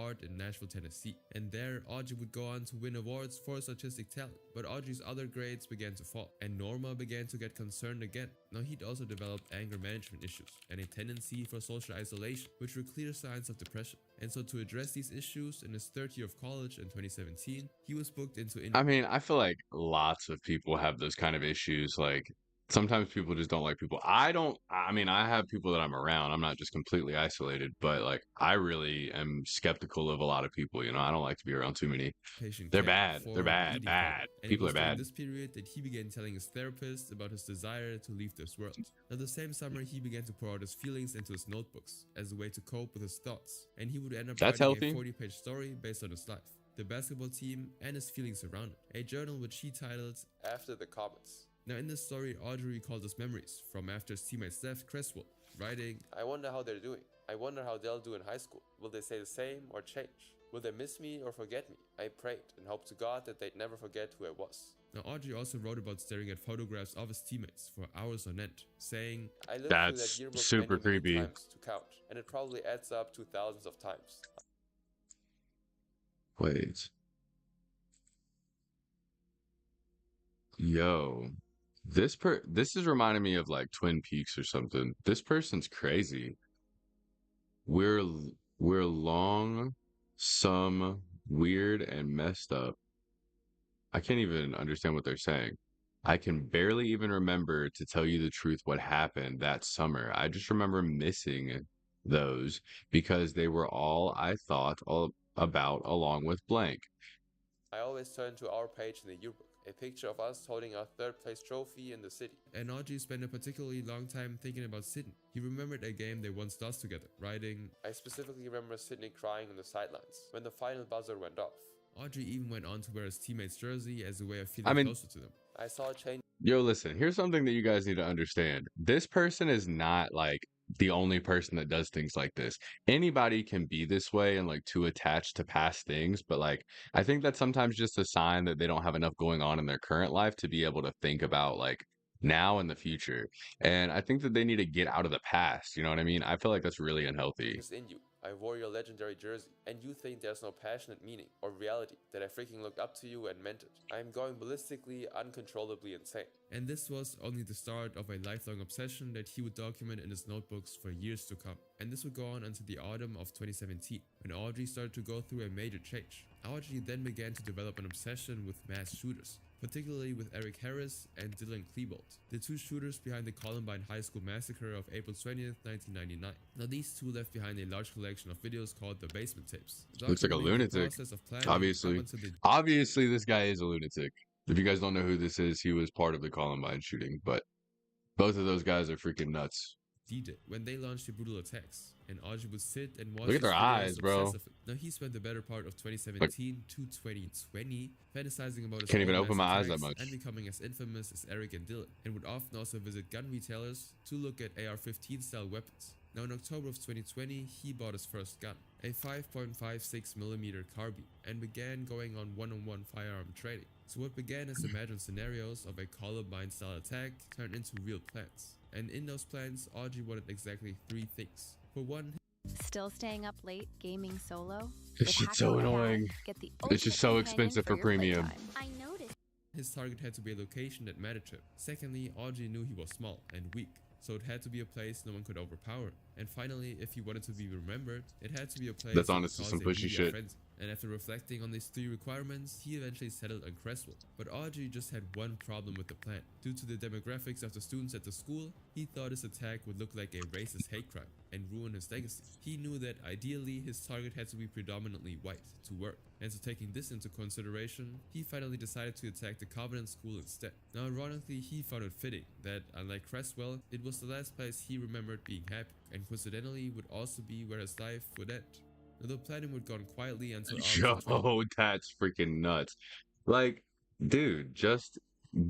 Art in Nashville, Tennessee. And there, Audrey would go on to win awards for his artistic talent. But Audrey's other grades began to fall, and Norma began to get concerned again. Now, he'd also developed anger management issues and a tendency for social isolation, which were clear signs of depression. And so to address these issues, in his third year of college in 2017, he was booked into I mean, I feel like lots of people have those kind of issues. Like sometimes people just don't like people. I don't, I mean, I have people that I'm around. I'm not just completely isolated, but like I really am skeptical of a lot of people. You know, I don't like to be around too many. patient They're care bad. They're for an bad. eating problem. Bad. And it People are was during bad. this period that he began telling his therapist about his desire to leave this world. Now, the same summer, he began to pour out his feelings into his notebooks as a way to cope with his thoughts, and he would end up That's writing a healthy. 40-page story based on his life, the basketball team, and his feelings around it, a journal which he titled After the Comets. Now, in this story, Audrey recalled his memories from after his teammates left Cresswell, writing, I wonder how they're doing. I wonder how they'll do in high school. Will they stay the same or change? Will they miss me or forget me? I prayed and hoped to God that they'd never forget who I was. Now, Audrey also wrote about staring at photographs of his teammates for hours on end, saying, I lived through that That's yearbook super many creepy. times to count, and it probably adds up to thousands of times. Wait. Yo. This is reminding me of like Twin Peaks or something. This person's crazy. We're we're long, some weird and messed up. I can't even understand what they're saying. I can barely even remember to tell you the truth what happened that summer. I just remember missing those because they were all I thought all about along with blank. I always turn to our page in the yearbook, a picture of us holding our third place trophy in the city. And Audrey spent a particularly long time thinking about Sydney. He remembered a game they once lost together, writing, I specifically remember Sydney crying on the sidelines when the final buzzer went off. Audrey even went on to wear his teammate's jersey as a way of I feeling mean, closer to them. I saw a change. yo, listen, here's something that you guys need to understand. This person is not like the only person that does things like this. Anybody can be this way and like too attached to past things, but like I think that's sometimes just a sign that they don't have enough going on in their current life to be able to think about like now and the future. And I think that they need to get out of the past. You know what I mean? I feel like that's really unhealthy. In you. I wore your legendary jersey, and you think there's no passionate meaning or reality that I freaking looked up to you and meant it. I am going ballistically, uncontrollably insane. And this was only the start of a lifelong obsession that he would document in his notebooks for years to come. And this would go on until the autumn of 2017, when Audrey started to go through a major change. Audrey then began to develop an obsession with mass shooters, particularly with Eric Harris and Dylan Klebold, the two shooters behind the Columbine High School massacre of April 20th, 1999. Now, these two left behind a large collection of videos called the Basement Tapes. Looks like a Documenting the lunatic. process of planning up Obviously. until the Obviously, this guy is a lunatic. If you guys don't know who this is, he was part of the Columbine shooting, but both of those guys are freaking nuts. D-Day, when they launched the brutal attacks, and Audrey would sit and watch Look at his their videos eyes, bro. obsessively. Now, he spent the better part of Like, 2017 to 2020 fantasizing about his can't even own open mass my eyes that attacks much. and becoming as infamous as Eric and Dylan, and would often also visit gun retailers to look at AR-15 style weapons. Now, in October of 2020, he bought his first gun, a 5.56mm carbine, and began going on one-on-one firearm training. So what began as imagined scenarios of a Columbine-style attack turned into real plans. And in those plans, Audrey wanted exactly three things. For one, Still staying up late gaming solo? This With shit's Hack so AI, annoying. get the It's just so ultimate companion expensive for your premium. playtime. I noticed. his target had to be a location that mattered to him. Secondly, Audrey knew he was small and weak, so it had to be a place no one could overpower. And finally, if he wanted to be remembered, it had to be a place That's that would honestly cause some a pushy media shit. frenzy. And after reflecting on these three requirements, he eventually settled on Cresswell. But Audrey just had one problem with the plan. Due to the demographics of the students at the school, he thought his attack would look like a racist hate crime and ruin his legacy. He knew that ideally his target had to be predominantly white to work. And so taking this into consideration, he finally decided to attack the Covenant School instead. Now ironically, he found it fitting that, unlike Cresswell, it was the last place he remembered being happy, and coincidentally would also be where his life would end. Now, the planning would go on quietly until August of 20. Yo, that's freaking nuts. Like, dude, just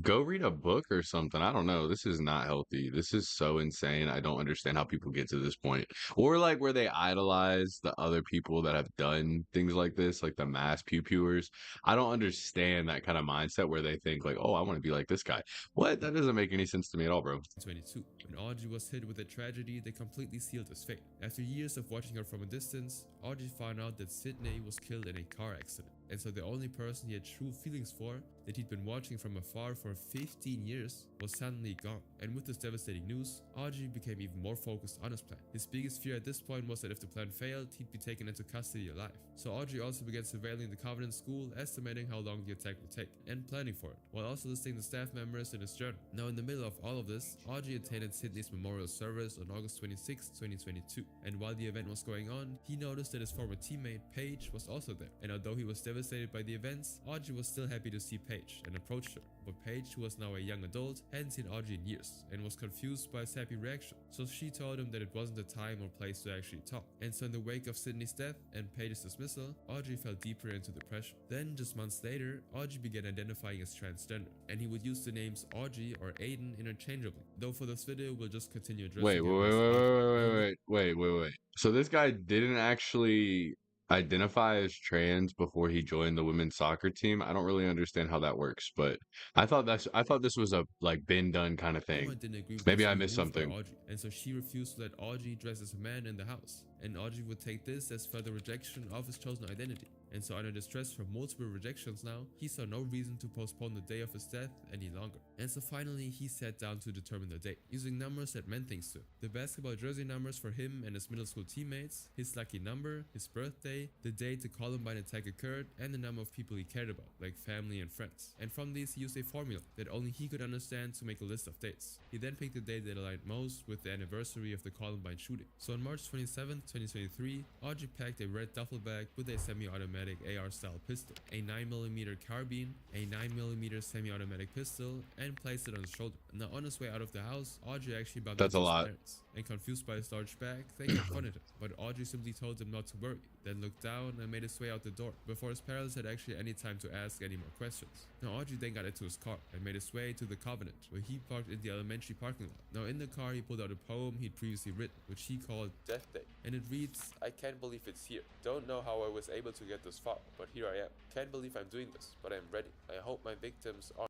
go read a book or something. I don't know. This is not healthy. This is so insane. I don't understand how people get to this point. Or like where they idolize the other people that have done things like this, like the mass pew-pewers. I don't understand that kind of mindset where they think like, oh, I want to be like this guy. What? That doesn't make any sense to me at all, bro. 22, when Audrey was hit with a tragedy that completely sealed his fate. After years of watching her from a distance, Audrey found out that Sydney was killed in a car accident. And so the only person he had true feelings for, that he'd been watching from afar for 15 years, was suddenly gone. And with this devastating news, Audrey became even more focused on his plan. His biggest fear at this point was that if the plan failed, he'd be taken into custody alive. So Audrey also began surveilling the Covenant school, estimating how long the attack would take, and planning for it, while also listing the staff members in his journal. Now in the middle of all of this, Audrey attended Sydney's memorial service on August 26, 2022. And while the event was going on, he noticed that his former teammate, Paige, was also there. And although he was devastated by the events, Audrey was still happy to see Paige and approached her. But Paige, who was now a young adult, hadn't seen Audrey in years and was confused by his happy reaction. So she told him that it wasn't the time or place to actually talk. And so in the wake of Sydney's death and Paige's dismissal, Audrey fell deeper into depression. Then, just months later, Audrey began identifying as transgender, and he would use the names Audrey or Aiden interchangeably. Though for this video, we'll just continue addressing Wait, him wait, as Audrey. wait. So this guy didn't actually identify as trans before he joined the women's soccer team. I don't really understand how that works, but I thought this was a like been done kind of thing. Noah didn't agree with Maybe this I new missed move by something. Audrey, and so she refused to let Audrey dress as a man in the house. And Audrey would take this as further rejection of his chosen identity. And so under distress from multiple rejections now, he saw no reason to postpone the day of his death any longer. And so finally, he sat down to determine the date, using numbers that meant things to him. The basketball jersey numbers for him and his middle school teammates, his lucky number, his birthday, the date the Columbine attack occurred, and the number of people he cared about, like family and friends. And from these, he used a formula that only he could understand to make a list of dates. He then picked the date that aligned most with the anniversary of the Columbine shooting. So on March 27, 2023, Audrey packed a red duffel bag with a semi-automatic AR-style pistol, a 9mm carbine, a 9mm semi-automatic pistol, and placed it on his shoulder. Now on his way out of the house, Audrey actually bumped That's into a his lot. parents, and confused by his large bag, they confronted him. But Audrey simply told him not to worry, then looked down and made his way out the door, before his parents had actually any time to ask any more questions. Now Audrey then got into his car and made his way to the Covenant, where he parked in the elementary parking lot. Now in the car, he pulled out a poem he'd previously written, which he called Death Day. And it reads, "I can't believe it's here. Don't know how I was able to get this far, but here I am. Can't believe I'm doing this, but I'm ready. I hope my victims are..."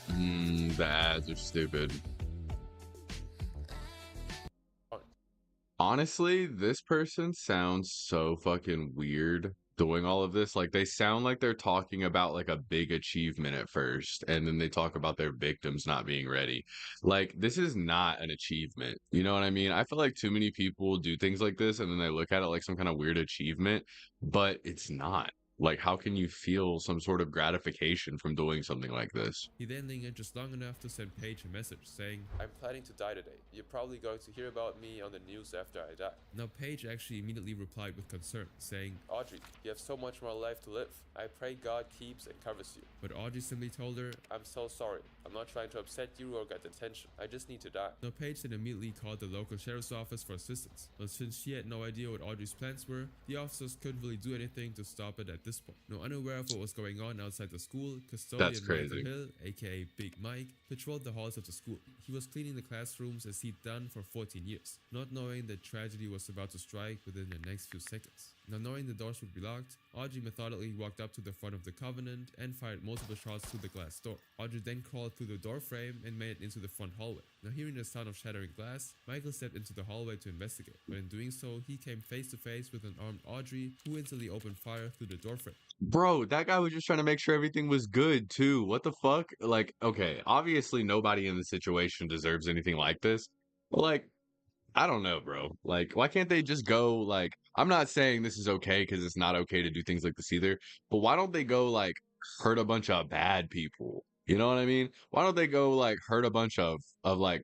The ads are stupid. Honestly, this person sounds so fucking weird doing all of this. Like, they sound like they're talking about like a big achievement at first, and then they talk about their victims not being ready. Like, this is not an achievement. You know what I mean? I feel like too many people do things like this and then they look at it like some kind of weird achievement, but it's not. Like, how can you feel some sort of gratification from doing something like this? He then lingered just long enough to send Paige a message saying, "I'm planning to die today. You're probably going to hear about me on the news after I die." Now Paige actually immediately replied with concern, saying, "Audrey, you have so much more life to live. I pray God keeps and covers you." But Audrey simply told her, "I'm so sorry. I'm not trying to upset you or get attention. I just need to die." Now Paige then immediately called the local sheriff's office for assistance. But since she had no idea what Audrey's plans were, the officers couldn't really do anything to stop it at this point. Now unaware of what was going on outside the school, custodian That's crazy. Michael Hill, aka Big Mike, patrolled the halls of the school. He was cleaning the classrooms as he'd done for 14 years, not knowing that tragedy was about to strike within the next few seconds. Now knowing the doors would be locked, Audrey methodically walked up to the front of the Covenant and fired multiple shots through the glass door. Audrey then crawled through the door frame and made it into the front hallway. Now hearing the sound of shattering glass, Michael stepped into the hallway to investigate, but in doing so, he came face to face with an armed Audrey who instantly opened fire through the door frame. Bro, that guy was just trying to make sure everything was good too. What the fuck? Like, okay, obviously nobody in the situation deserves anything like this. But like, I don't know, bro. Like, why can't they just go like, I'm not saying this is okay because it's not okay to do things like this either, but why don't they go like hurt a bunch of bad people? You know what I mean? Why don't they go like hurt a bunch of like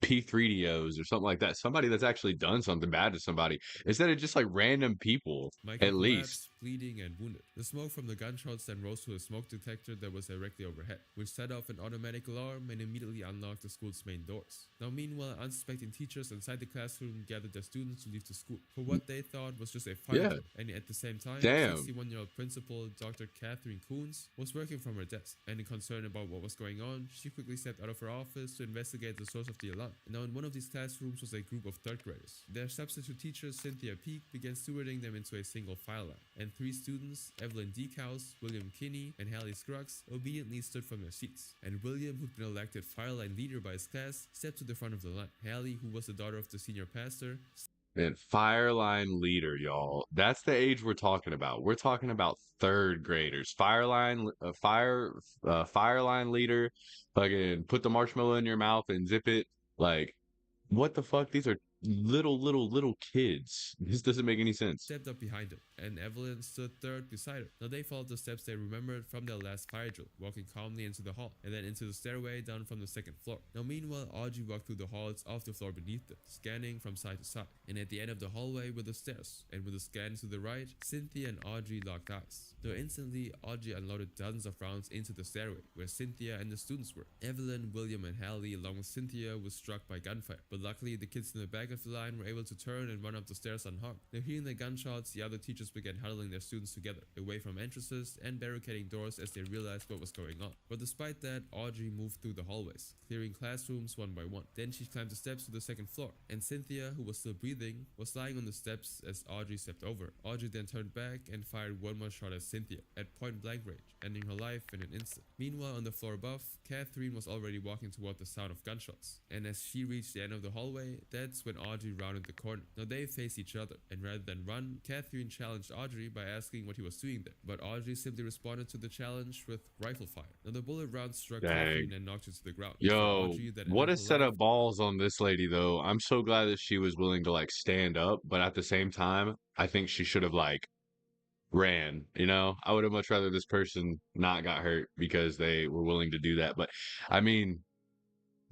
P3DOs or something like that. Somebody that's actually done something bad to somebody instead of just like random people. Michael At least. collapsed, bleeding and wounded. The smoke from the gunshots then rose to a smoke detector that was directly overhead, which set off an automatic alarm and immediately unlocked the school's main doors. Now meanwhile, unsuspecting teachers inside the classroom gathered their students to leave the school for what they thought was just a fire Yeah. drill. And at the same time, Damn. 61-year-old principal Dr. Catherine Coons was working from her desk, and in concern about what was going on, she quickly stepped out of her office to investigate the source of the alarm. Now in one of these classrooms was a group of third graders. Their substitute teacher, Cynthia Peake, began stewarding them into a single file line, and three students, Evelyn Deekhouse, William Kinney, and Hallie Scruggs, obediently stood from their seats. And William, who'd been elected file line leader by his class, stepped to the front of the line. Hallie, who was the daughter of the senior pastor, Man, fire line leader, y'all. That's the age we're talking about. We're talking about third graders. Fire line leader. Fucking put the marshmallow in your mouth and zip it. Like, what the fuck? These are little kids. This doesn't make any sense. stepped up behind him, and Evelyn stood third beside her. Now they followed the steps they remembered from their last fire drill, walking calmly into the hall, and then into the stairway down from the second floor. Now meanwhile, Audrey walked through the halls off the floor beneath them, scanning from side to side. And at the end of the hallway were the stairs, and with a scan to the right, Cynthia and Audrey locked eyes. Now instantly, Audrey unloaded dozens of rounds into the stairway, where Cynthia and the students were. Evelyn, William, and Hallie, along with Cynthia, was struck by gunfire, but luckily the kids in the back of the line were able to turn and run up the stairs unharmed. Now hearing the gunshots, the other teachers began huddling their students together, away from entrances and barricading doors as they realized what was going on. But despite that, Audrey moved through the hallways, clearing classrooms one by one. Then she climbed the steps to the second floor, and Cynthia, who was still breathing, was lying on the steps as Audrey stepped over. Audrey then turned back and fired one more shot at Cynthia, at point blank range, ending her life in an instant. Meanwhile, on the floor above, Catherine was already walking toward the sound of gunshots, and as she reached the end of the hallway, that's when Audrey rounded the corner. Now they faced each other, and rather than run, Catherine challenged Audrey by asking what he was doing there, but Audrey simply responded to the challenge with rifle fire. Now the bullet round struck Catherine and knocked her to the ground. Yo, Audrey, that what a ended her set life. of balls on this lady, though. I'm so glad that she was willing to like stand up, but at the same time, I think she should have like ran. I would have much rather this person not got hurt because they were willing to do that. But I mean,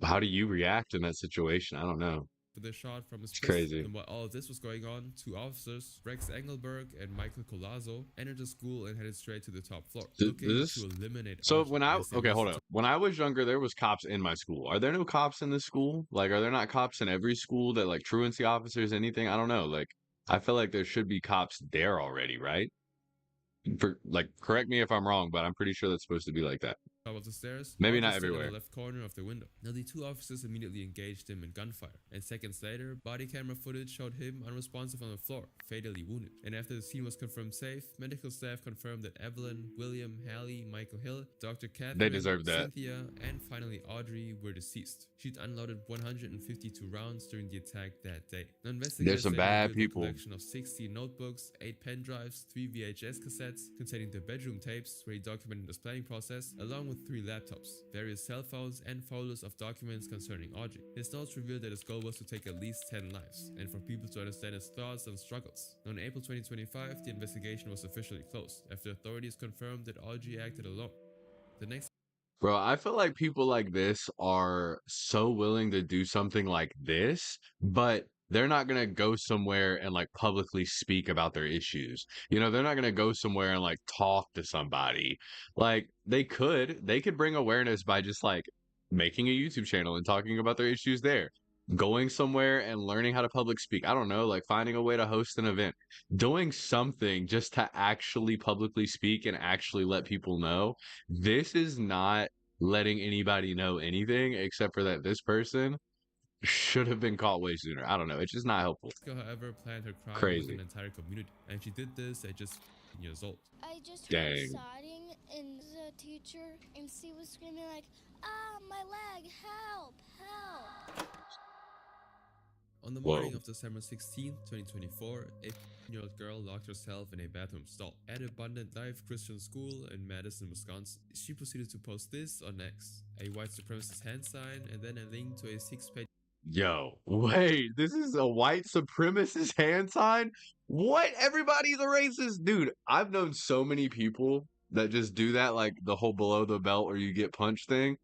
how do you react in that situation? I don't know. With a shot from his It's pistol. crazy. And while all of this was going on, two officers, Rex Engelberg and Michael Colazo, entered the school and headed straight to the top floor, looking to eliminate So Audrey when I as they okay, hold listened up. When I was younger, there was cops in my school. Are there no cops in this school? Like, are there not cops in every school that like truancy officers, anything? I don't know. Like, I feel like there should be cops there already, right? For like, correct me if I'm wrong, but I'm pretty sure that's supposed to be like that. top of the stairs. Maybe Audrey not stood in everywhere. the left corner of the window. Now the two officers immediately engaged him in gunfire, and seconds later, body camera footage showed him unresponsive on the floor, fatally wounded. And after the scene was confirmed safe, medical staff confirmed that Evelyn, William, Hallie, Michael Hill, Dr. Catherine, deserved that. Cynthia, and finally Audrey were deceased. She'd unloaded 152 rounds during the attack that day. Now, investigators some say bad revealed a people. collection of 60 notebooks, 8 pen drives, 3 VHS cassettes containing the bedroom tapes where he documented his planning process, along with 3 laptops, various cell phones, and folders of documents concerning Audrey. His notes revealed that his goal was to take at least 10 lives, and for people to understand his thoughts and struggles. Now, in April 2025, the investigation was officially closed, after authorities confirmed that Audrey acted alone. The next Bro, I feel like people like this are so willing to do something like this, but they're not going to go somewhere and like publicly speak about their issues. They're not going to go somewhere and like talk to somebody. Like they could bring awareness by just like making a YouTube channel and talking about their issues there. Going somewhere and learning how to public speak. I don't know, like finding a way to host an event. Doing something just to actually publicly speak and actually let people know. This is not letting anybody know anything except for that this person should have been caught way sooner. I don't know. It's just not helpful. girl, however, planned her crime with Crazy. an entire community, and she did this at just 15 years old. I just Dang. heard sobbing and the teacher and she was screaming like, ah, my leg, help, help. On the Whoa. morning of December 16, 2024, a 15-year-old girl locked herself in a bathroom stall at Abundant Life Christian School in Madison, Wisconsin. She proceeded to post this on X, a white supremacist hand sign, and then a link to a 6-page Yo, wait, this is a white supremacist hand sign? What? Everybody's a racist. Dude, I've known so many people that just do that, like the whole below the belt or you get punched thing.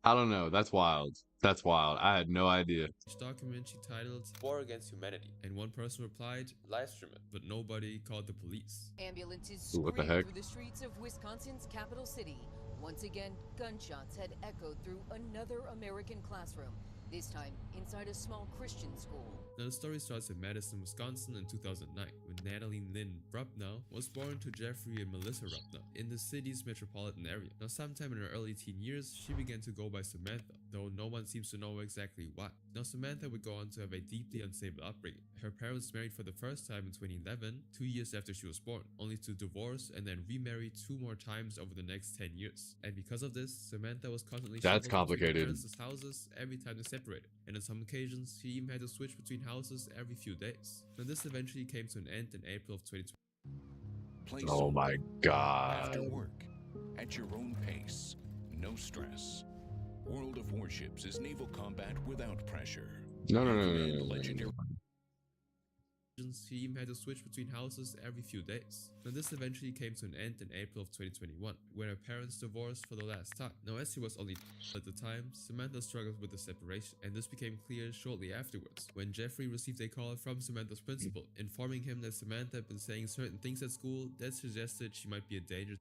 I don't know. That's wild. That's wild. I had no idea. document she titled War Against Humanity, and one person replied, live stream it, but nobody called the police. Ambulances Ooh, what the screamed heck? through the streets of Wisconsin's capital city. Once again, gunshots had echoed through another American classroom, this time inside a small Christian school. Now the story starts in Madison, Wisconsin in 2009, when Natalie Lynn Rupnow was born to Jeffrey and Melissa Rupnow in the city's metropolitan area. Now sometime in her early teen years, she began to go by Samantha, though no one seems to know exactly why. Now Samantha would go on to have a deeply unstable upbringing. Her parents married for the first time in 2011, 2 years after she was born, only to divorce and then remarry 2 more times over the next 10 years. And because of this, Samantha was constantly That's shuffled between her complicated. parents' houses every time they separated, and on some occasions she even had to switch between houses every few days. Now this eventually came to an end in April of 2020. Play Oh my after god. work, at your own pace, no stress. World of Warships is naval combat without pressure. No. Command legendary. She even had to switch between houses every few days. Now this eventually came to an end in April of 2021, when her parents divorced for the last time. Now as she was only at the time, Samantha struggled with the separation, and this became clear shortly afterwards, when Jeffrey received a call from Samantha's principal, informing him that Samantha had been saying certain things at school that suggested she might be a danger.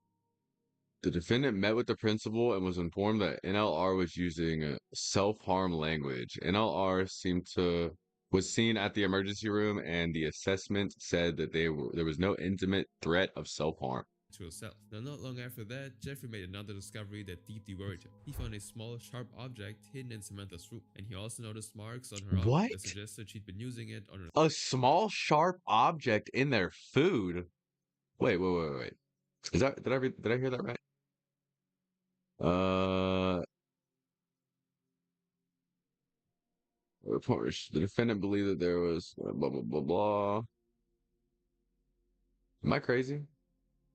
The defendant met with the principal and was informed that NLR was using self-harm language. NLR was seen at the emergency room, and the assessment said that there was no intimate threat of self-harm. To herself. Now not long after that, Jeffrey made another discovery that deeply worried him. He found a small sharp object hidden in Samantha's room, and he also noticed marks on her arm What? that suggested she'd been using it on her. A small sharp object in their food. Wait. Is that did I hear that right? The defendant believed that there was blah blah blah blah. Am I crazy?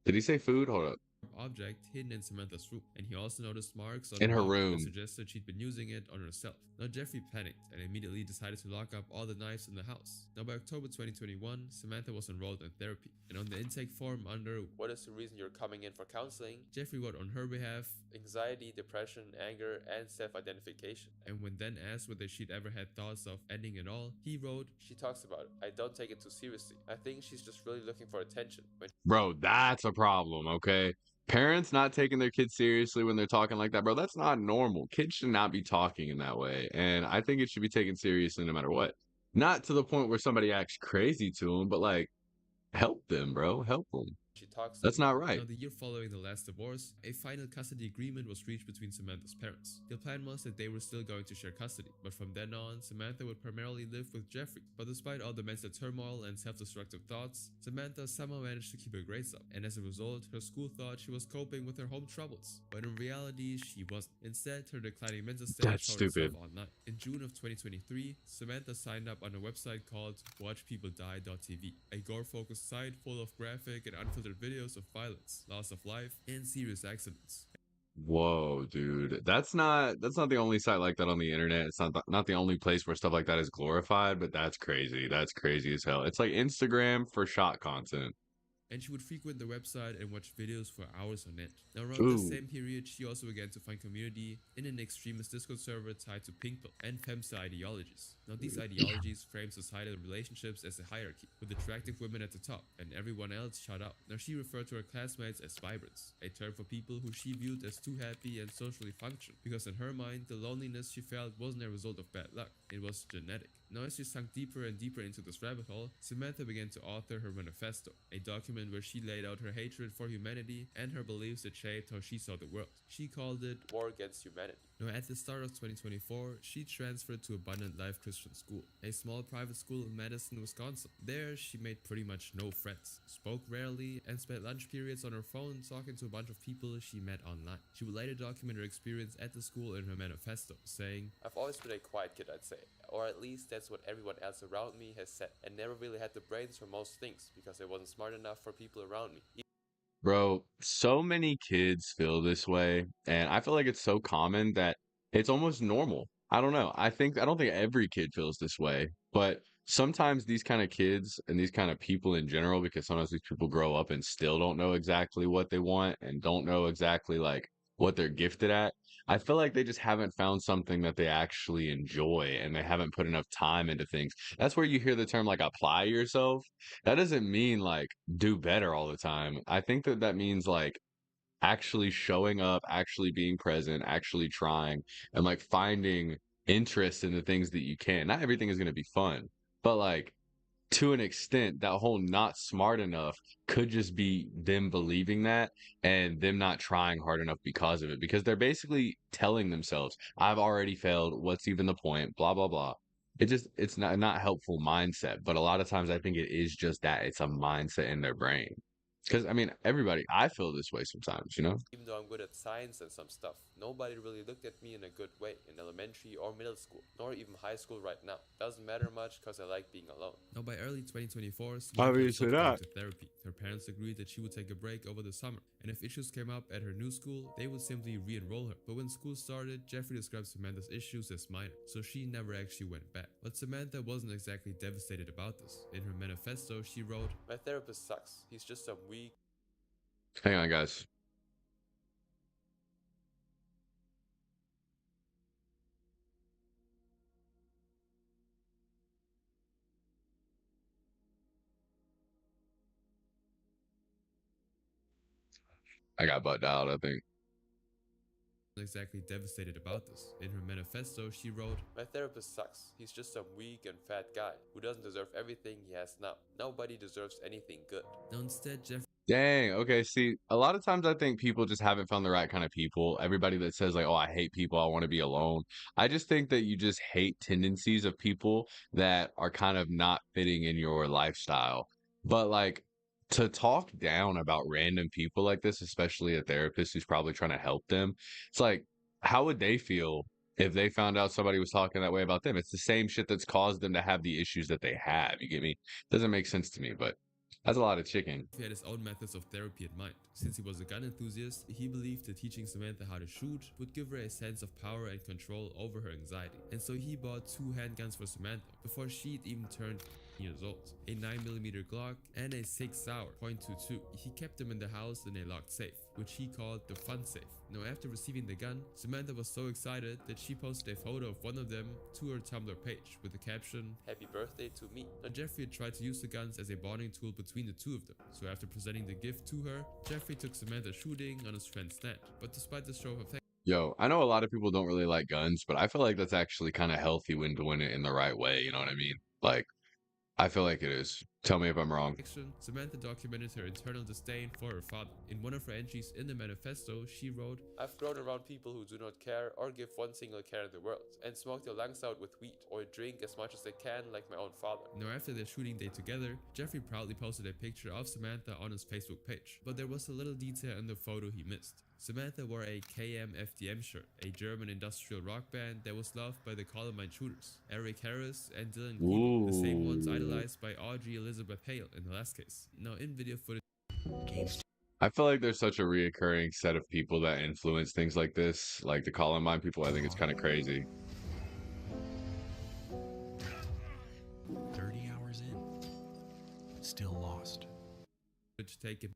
Did he say food? Hold up. Object hidden in Samantha's room, and he also noticed marks on In her arm room. that suggested she'd been using it on herself. Now Jeffrey panicked and immediately decided to lock up all the knives in the house. Now by October 2021, Samantha was enrolled in therapy, and on the intake form under "What is the reason you're coming in for counseling?" Jeffrey wrote on her behalf anxiety, depression, anger, and self-identification. And when then asked whether she'd ever had thoughts of ending it all, he wrote, "She talks about it. I don't take it too seriously. I think she's just really looking for attention." Bro, that's a problem, okay? Parents not taking their kids seriously when they're talking like that, bro, that's not normal. Kids should not be talking in that way. And I think it should be taken seriously no matter what. Not to the point where somebody acts crazy to them, but like, help them, bro. Help them. She talks. That's not right. Now, the year following the last divorce, a final custody agreement was reached between Samantha's parents. The plan was that they were still going to share custody, but from then on, Samantha would primarily live with Jeffrey. But despite all the mental turmoil and self-destructive thoughts, Samantha somehow managed to keep her grades up, and as a result, her school thought she was coping with her home troubles. But in reality, she wasn't. Instead, her declining mental state That's showed stupid. itself online. In June of 2023, Samantha signed up on a website called WatchPeopleDie.tv, a gore-focused site full of graphic and unfiltered videos of violence, loss of life, and serious accidents. Whoa, dude. That's not the only site like that on the internet. It's not the only place where stuff like that is glorified, but that's crazy. That's crazy as hell. It's like Instagram for shot content. And she would frequent the website and watch videos for hours on end. Now around Ooh. this same period, she also began to find community in an extremist Discord server tied to pink pill and femicide ideologies. Now these ideologies frame societal relationships as a hierarchy, with attractive women at the top and everyone else shut out. Now she referred to her classmates as vibrants, a term for people who she viewed as too happy and socially functional, because in her mind, the loneliness she felt wasn't a result of bad luck, it was genetic. Now as she sunk deeper and deeper into this rabbit hole, Samantha began to author her manifesto, a document where she laid out her hatred for humanity and her beliefs that shaped how she saw the world. She called it War Against Humanity. Now at the start of 2024, she transferred to Abundant Life Christian School, a small private school in Madison, Wisconsin. There, she made pretty much no friends, spoke rarely, and spent lunch periods on her phone talking to a bunch of people she met online. She would later document her experience at the school in her manifesto, saying, "I've always been a quiet kid, I'd say, or at least that's what everyone else around me has said, and never really had the brains for most things because I wasn't smart enough for people around me." Bro, so many kids feel this way, and I feel like it's so common that it's almost normal. I don't know. I don't think every kid feels this way, but sometimes these kind of kids and these kind of people in general, because sometimes these people grow up and still don't know exactly what they want and don't know exactly like what they're gifted at. I feel like they just haven't found something that they actually enjoy and they haven't put enough time into things. That's where you hear the term like apply yourself. That doesn't mean like do better all the time. I think that that means like actually showing up, actually being present, actually trying, and like finding interest in the things that you can. Not everything is going to be fun, but like to an extent, that whole not smart enough could just be them believing that and them not trying hard enough because of it. Because they're basically telling themselves, I've already failed. What's even the point? Blah, blah, blah. It's not helpful mindset. But a lot of times I think it is just that it's a mindset in their brain. Because I mean, everybody, I feel this way sometimes, you know? Even though I'm good at science and some stuff, nobody really looked at me in a good way in elementary or middle school, nor even high school right now. Doesn't matter much because I like being alone. Now, by early 2024, Samantha Obviously stopped going not. to therapy. Her parents agreed that she would take a break over the summer, and if issues came up at her new school, they would simply re-enroll her. But when school started, Jeffrey described Samantha's issues as minor, so she never actually went back. But Samantha wasn't exactly devastated about this. In her manifesto, she wrote, My therapist sucks. He's just some weak, Hang on, guys. I got butt dialed, I think. exactly devastated about this. In her manifesto, she wrote, My therapist sucks. He's just some weak and fat guy who doesn't deserve everything he has now. Nobody deserves anything good. now instead, Jeffrey Dang. Okay. See, a lot of times I think people just haven't found the right kind of people. Everybody that says, like, oh, I hate people, I want to be alone. I just think that you just hate tendencies of people that are kind of not fitting in your lifestyle. But, like, to talk down about random people like this, especially a therapist who's probably trying to help them, it's like, how would they feel if they found out somebody was talking that way about them? It's the same shit that's caused them to have the issues that they have. You get me? Doesn't make sense to me, but that's a lot of chicken. had his own methods of therapy in mind. Since he was a gun enthusiast, he believed that teaching Samantha how to shoot would give her a sense of power and control over her anxiety. And so he bought 2 handguns for Samantha before she'd even turned years old, a 9mm Glock and a 6 Sauer .22. He kept them in the house in a locked safe, which he called the fun safe. Now, after receiving the gun, Samantha was so excited that she posted a photo of one of them to her Tumblr page with the caption, Happy birthday to me. now Jeffrey had tried to use the guns as a bonding tool between the two of them, so after presenting the gift to her, Jeffrey took Samantha shooting on his friend's stand. But despite this show of affection, Yo, I know a lot of people don't really like guns, but I feel like that's actually kind of healthy when doing it in the right way. You know what I mean? Like, I feel like it is. Tell me if I'm wrong. Samantha documented her internal disdain for her father. In one of her entries in the manifesto, she wrote, I've grown around people who do not care or give one single care in the world, and smoke their lungs out with weed, or drink as much as they can like my own father. Now, after their shooting day together, Jeffrey proudly posted a picture of Samantha on his Facebook page. But there was a little detail in the photo he missed. Samantha wore a KMFDM shirt, a German industrial rock band that was loved by the Columbine shooters, Eric Harris and Dylan Keeble, the same ones idolized by Audrey Elizabeth Hale in the last case. Now, in video footage, I feel like there's such a reoccurring set of people that influence things like this, like the Columbine people. I think it's kind of crazy. 30 hours in, still lost. taken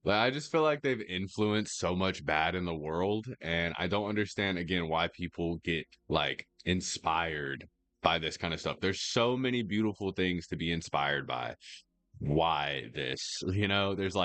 Like, I just feel like they've influenced so much bad in the world, and I don't understand again why people get like inspired by this kind of stuff. There's so many beautiful things to be inspired by. Why this? You know, there's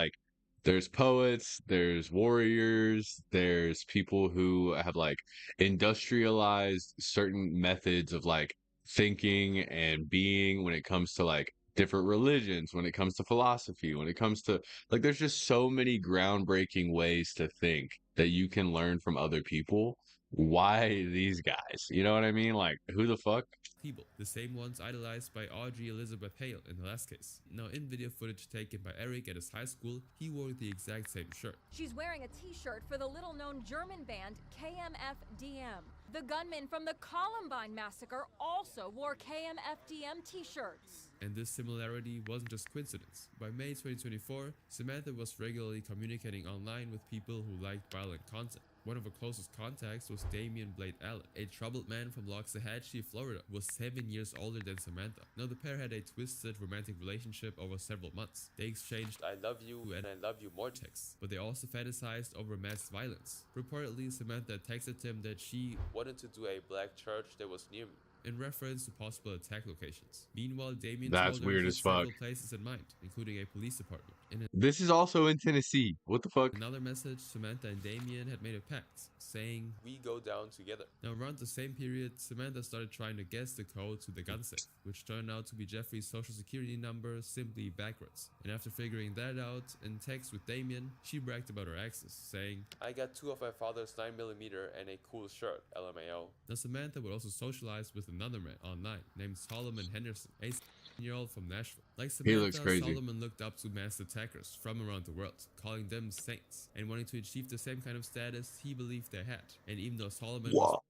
poets, there's warriors, there's people who have like industrialized certain methods of like thinking and being when it comes to like different religions, when it comes to philosophy, when it comes to like there's just so many groundbreaking ways to think that you can learn from other people. Why these guys? You know what I mean? Like, who the fuck? people, the same ones idolized by Audrey Elizabeth Hale in the last case. Now, in video footage taken by Eric at his high school, he wore the exact same shirt. She's wearing a t-shirt for the little-known German band KMFDM. The gunman from the Columbine massacre also wore KMFDM t-shirts. And this similarity wasn't just coincidence. By May 2024, Samantha was regularly communicating online with people who liked violent content. One of her closest contacts was Damian Blade Allen, a troubled man from Loxahatchee, Florida, who was 7 years older than Samantha. Now the pair had a twisted romantic relationship over several months. They exchanged "I love you" and "I love you more" texts, but they also fantasized over mass violence. Reportedly, Samantha texted him that she wanted to do a black church that was near me, in reference to possible attack locations. Meanwhile, Damien That's told her weird he as had fuck. several places in mind, including a police department. In This is also in Tennessee. What the fuck? another message, Samantha and Damien had made a pact, saying, "We go down together." Now around the same period, Samantha started trying to guess the code to the gun safe, which turned out to be Jeffrey's social security number simply backwards. And after figuring that out in text with Damien, she bragged about her exes, saying, "I got 2 of my father's 9mm and a cool shirt, LMAO." Now Samantha would also socialize with another man online named Solomon Henderson, a 16-year-old from Nashville. Like He looks Samantha, crazy. Solomon looked up to mass attackers from around the world, calling them saints, and wanting to achieve the same kind of status he believed they had. And even though Solomon was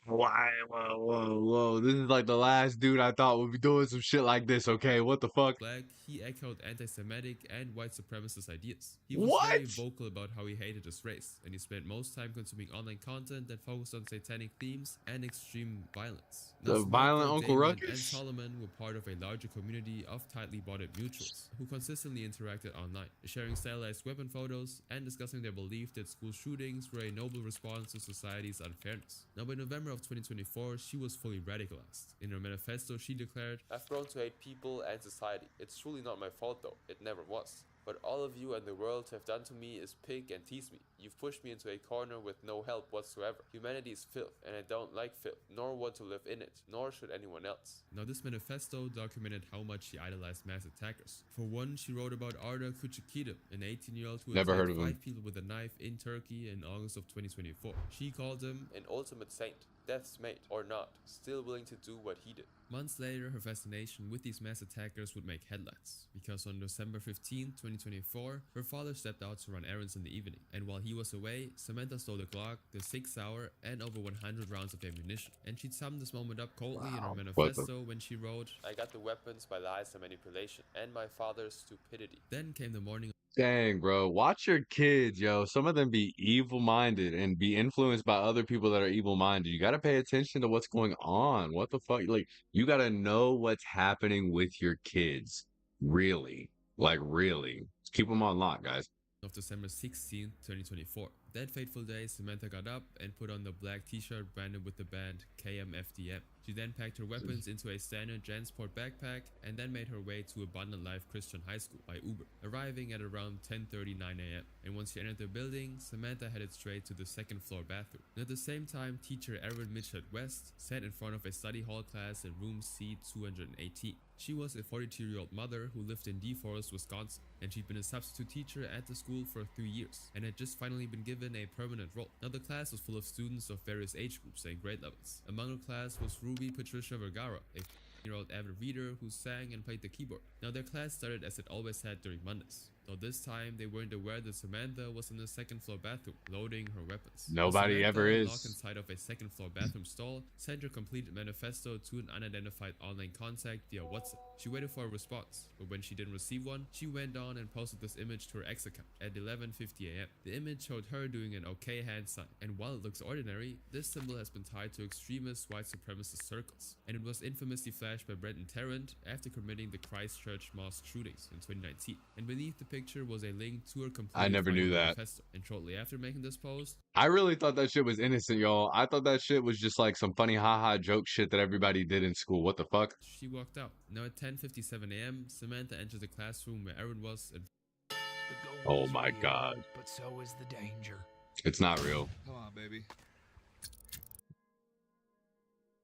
Whoa. This is like the last dude I thought would be doing some shit like this, okay? What the fuck? black, he echoed anti-Semitic and white supremacist ideas. He was very vocal about how he hated his race, and he spent most time consuming online content that focused on satanic themes and extreme violence. Now, The violent Samantha, Uncle Damien, and Ruckus? Solomon were part of a larger community of tightly bonded mutuals who consistently interacted online, sharing stylized weapon photos and discussing their belief that school shootings were a noble response to society's unfairness. Now, by November of 2024, she was fully radicalized. In her manifesto, she declared, "I've grown to hate people and society. It's truly not my fault though, it never was. What all of you and the world have done to me is pick and tease me. You've pushed me into a corner with no help whatsoever. Humanity is filth, and I don't like filth, nor want to live in it, nor should anyone else." Now this manifesto documented how much she idolized mass attackers. For one, she wrote about Arda Küçükidem, an 18-year-old who Never heard attacked of him. 5 people with a knife in Turkey in August of 2024. She called him an ultimate saint, death's mate, or not, still willing to do what he did. Months later, her fascination with these mass attackers would make headlines, because on December 15, 2024, her father stepped out to run errands in the evening, and while he was away, Samantha stole the Glock, the 6-hour, and over 100 rounds of ammunition. And she'd summed this moment up coldly in her manifesto when she wrote, "I got the weapons by lies and manipulation, and my father's stupidity." Then came the morning. Dang, bro. Watch your kids, yo. Some of them be evil-minded and be influenced by other people that are evil-minded. You got to pay attention to what's going on. What the fuck? Like, you got to know what's happening with your kids. Really. Like, really. Keep them on lock, guys. Of December 16, 2024. That fateful day, Samantha got up and put on the black t-shirt branded with the band KMFDM. She then packed her weapons into a standard JanSport backpack and then made her way to Abundant Life Christian High School by Uber, arriving at around 10:39 a.m. And once she entered the building, Samantha headed straight to the second floor bathroom. And at the same time, teacher Erin Mitchell West sat in front of a study hall class in room C218. She was a 42-year-old mother who lived in DeForest, Wisconsin, and she'd been a substitute teacher at the school for 3 years and had just finally been given a permanent role. Now the class was full of students of various age groups and grade levels. Among her class was Ruby Patricia Vergara, a 15-year-old avid reader who sang and played the keyboard. Now their class started as it always had during Mondays, though this time they weren't aware that Samantha was in the second floor bathroom loading her weapons. Nobody Samantha, ever is. locked inside of a second floor bathroom stall, sent her completed manifesto to an unidentified online contact via WhatsApp. She waited for a response, but when she didn't receive one, she went on and posted this image to her ex account at 11:50 a.m. The image showed her doing an okay hand sign, and while it looks ordinary, this symbol has been tied to extremist white supremacist circles, and it was infamously flashed by Brenton Tarrant after committing the Christchurch mosque shootings in 2019. And beneath the picture was a link to her complete I never knew that. manifesto. And shortly after making this post, I really thought that shit was innocent, y'all. I thought that shit was just like some funny haha joke shit that everybody did in school. What the fuck? she walked out. Now at 10:57 a.m., Samantha entered the classroom where Erin was and The goal Oh is my real, God. But so is the danger. It's not real. Come on, baby.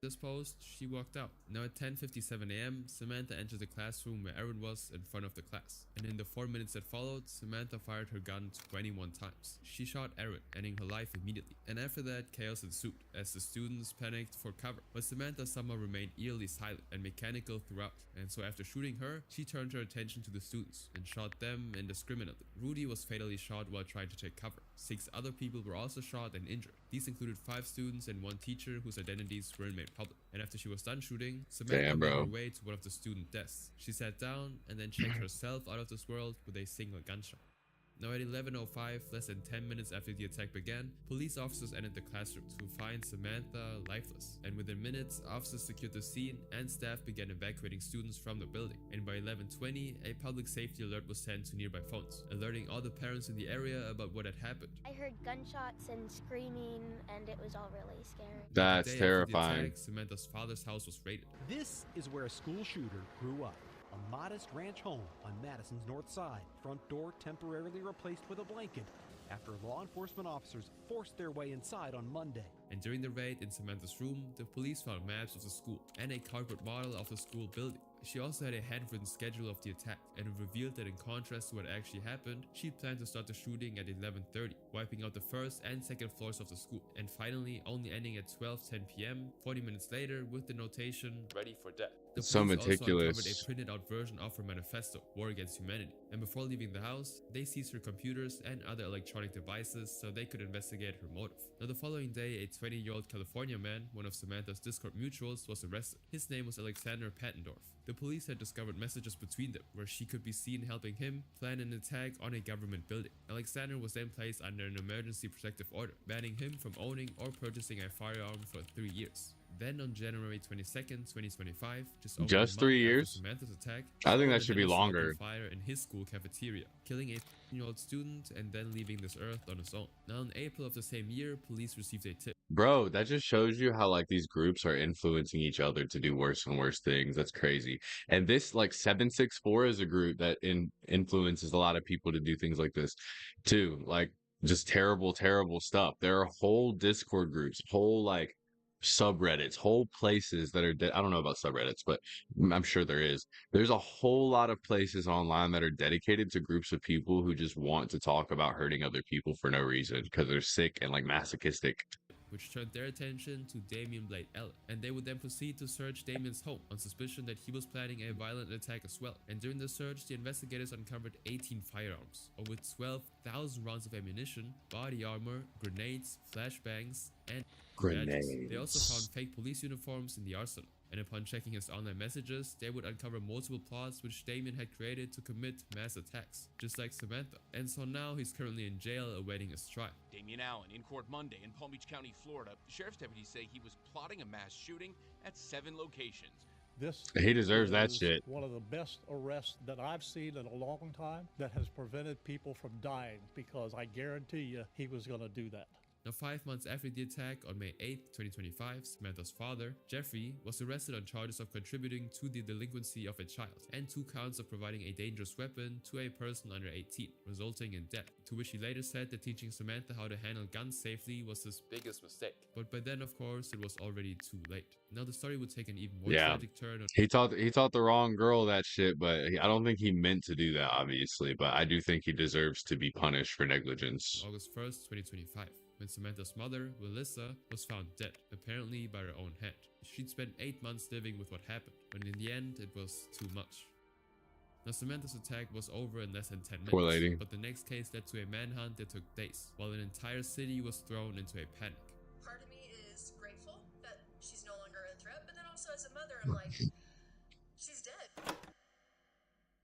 this post, she walked out. Now at 10:57 a.m., Samantha entered the classroom where Erin was in front of the class. And in the 4 minutes that followed, Samantha fired her gun 21 times. She shot Erin, ending her life immediately. And after that, chaos ensued as the students panicked for cover. But Samantha somehow remained eerily silent and mechanical throughout. And so after shooting her, she turned her attention to the students and shot them indiscriminately. Rudy was fatally shot while trying to take cover. 6 other people were also shot and injured. These included 5 students and 1 teacher whose identities weren't made public. And after she was done shooting, Samantha made her way to one of the student desks. She sat down and then checked herself out of this world with a single gunshot. Now at 11:05, less than 10 minutes after the attack began, police officers entered the classroom to find Samantha lifeless. And within minutes, officers secured the scene and staff began evacuating students from the building. And by 11:20, a public safety alert was sent to nearby phones, alerting all the parents in the area about what had happened. I heard gunshots and screaming, and it was all really scary. That's The day terrifying. after the attack, Samantha's father's house was raided. This is where a school shooter grew up. A modest ranch home on Madison's north side. Front door temporarily replaced with a blanket after law enforcement officers forced their way inside on Monday. And during the raid in Samantha's room, the police found maps of the school and a cardboard model of the school building. She also had a handwritten schedule of the attack, and it revealed that in contrast to what actually happened, she planned to start the shooting at 11:30, wiping out the first and second floors of the school, and finally only ending at 12:10 p.m., 40 minutes later with the notation, ready for death. The So police also meticulous. uncovered a printed out version of her manifesto, War Against Humanity. And before leaving the house, they seized her computers and other electronic devices so they could investigate her motive. Now the following day, a 20-year-old California man, one of Samantha's Discord mutuals, was arrested. His name was Alexander Pattendorf. The police had discovered messages between them, where she could be seen helping him plan an attack on a government building. Alexander was then placed under an emergency protective order, banning him from owning or purchasing a firearm for 3 years. Then on January 22nd, 2025, just over a month 3 after years? Samantha's attack, I think that Florida should be Dennis opened longer. fire in his school cafeteria, killing a 15-year-old student and then leaving this earth on his own. Now in April of the same year, police received a tip. Bro, that just shows you how like these groups are influencing each other to do worse and worse things. That's crazy. And this like 764 is a group that influences a lot of people to do things like this too. Like just terrible, terrible stuff. There are whole Discord groups, whole like subreddits, whole places that are I don't know about subreddits, but I'm sure there is. There's a whole lot of places online that are dedicated to groups of people who just want to talk about hurting other people for no reason because they're sick and like masochistic. Which turned their attention to Damian Blade Allen, and they would then proceed to search Damian's home on suspicion that he was planning a violent attack as well. And during the search, the investigators uncovered 18 firearms, over 12,000 rounds of ammunition, body armor, grenades, flashbangs, and badges. They also found fake police uniforms in the arsenal. And upon checking his online messages, they would uncover multiple plots which Damian had created to commit mass attacks, just like Samantha. And so now he's currently in jail awaiting his trial. Damian Allen in court Monday in Palm Beach County, Florida. Sheriff's deputies say he was plotting a mass shooting at 7 locations. He deserves that is shit. One of the best arrests that I've seen in a long time that has prevented people from dying, because I guarantee you he was going to do that. Now 5 months after the attack on May 8, 2025, Samantha's father, Jeffrey, was arrested on charges of contributing to the delinquency of a child and 2 counts of providing a dangerous weapon to a person under 18, resulting in death, to which he later said that teaching Samantha how to handle guns safely was his biggest mistake. But by then, of course, it was already too late. Now the story would take an even more Yeah. tragic turn. He taught the wrong girl that shit, but I don't think he meant to do that, obviously. But I do think he deserves to be punished for negligence. August 1st, 2025. When Samantha's mother, Melissa, was found dead, apparently by her own hand. She'd spent 8 months living with what happened, but in the end, it was too much. Now Samantha's attack was over in less than 10 minutes, Poor lady. but the next case led to a manhunt that took days, while an entire city was thrown into a panic. Part of me is grateful that she's no longer a threat, but then also as a mother, I'm like, she's dead.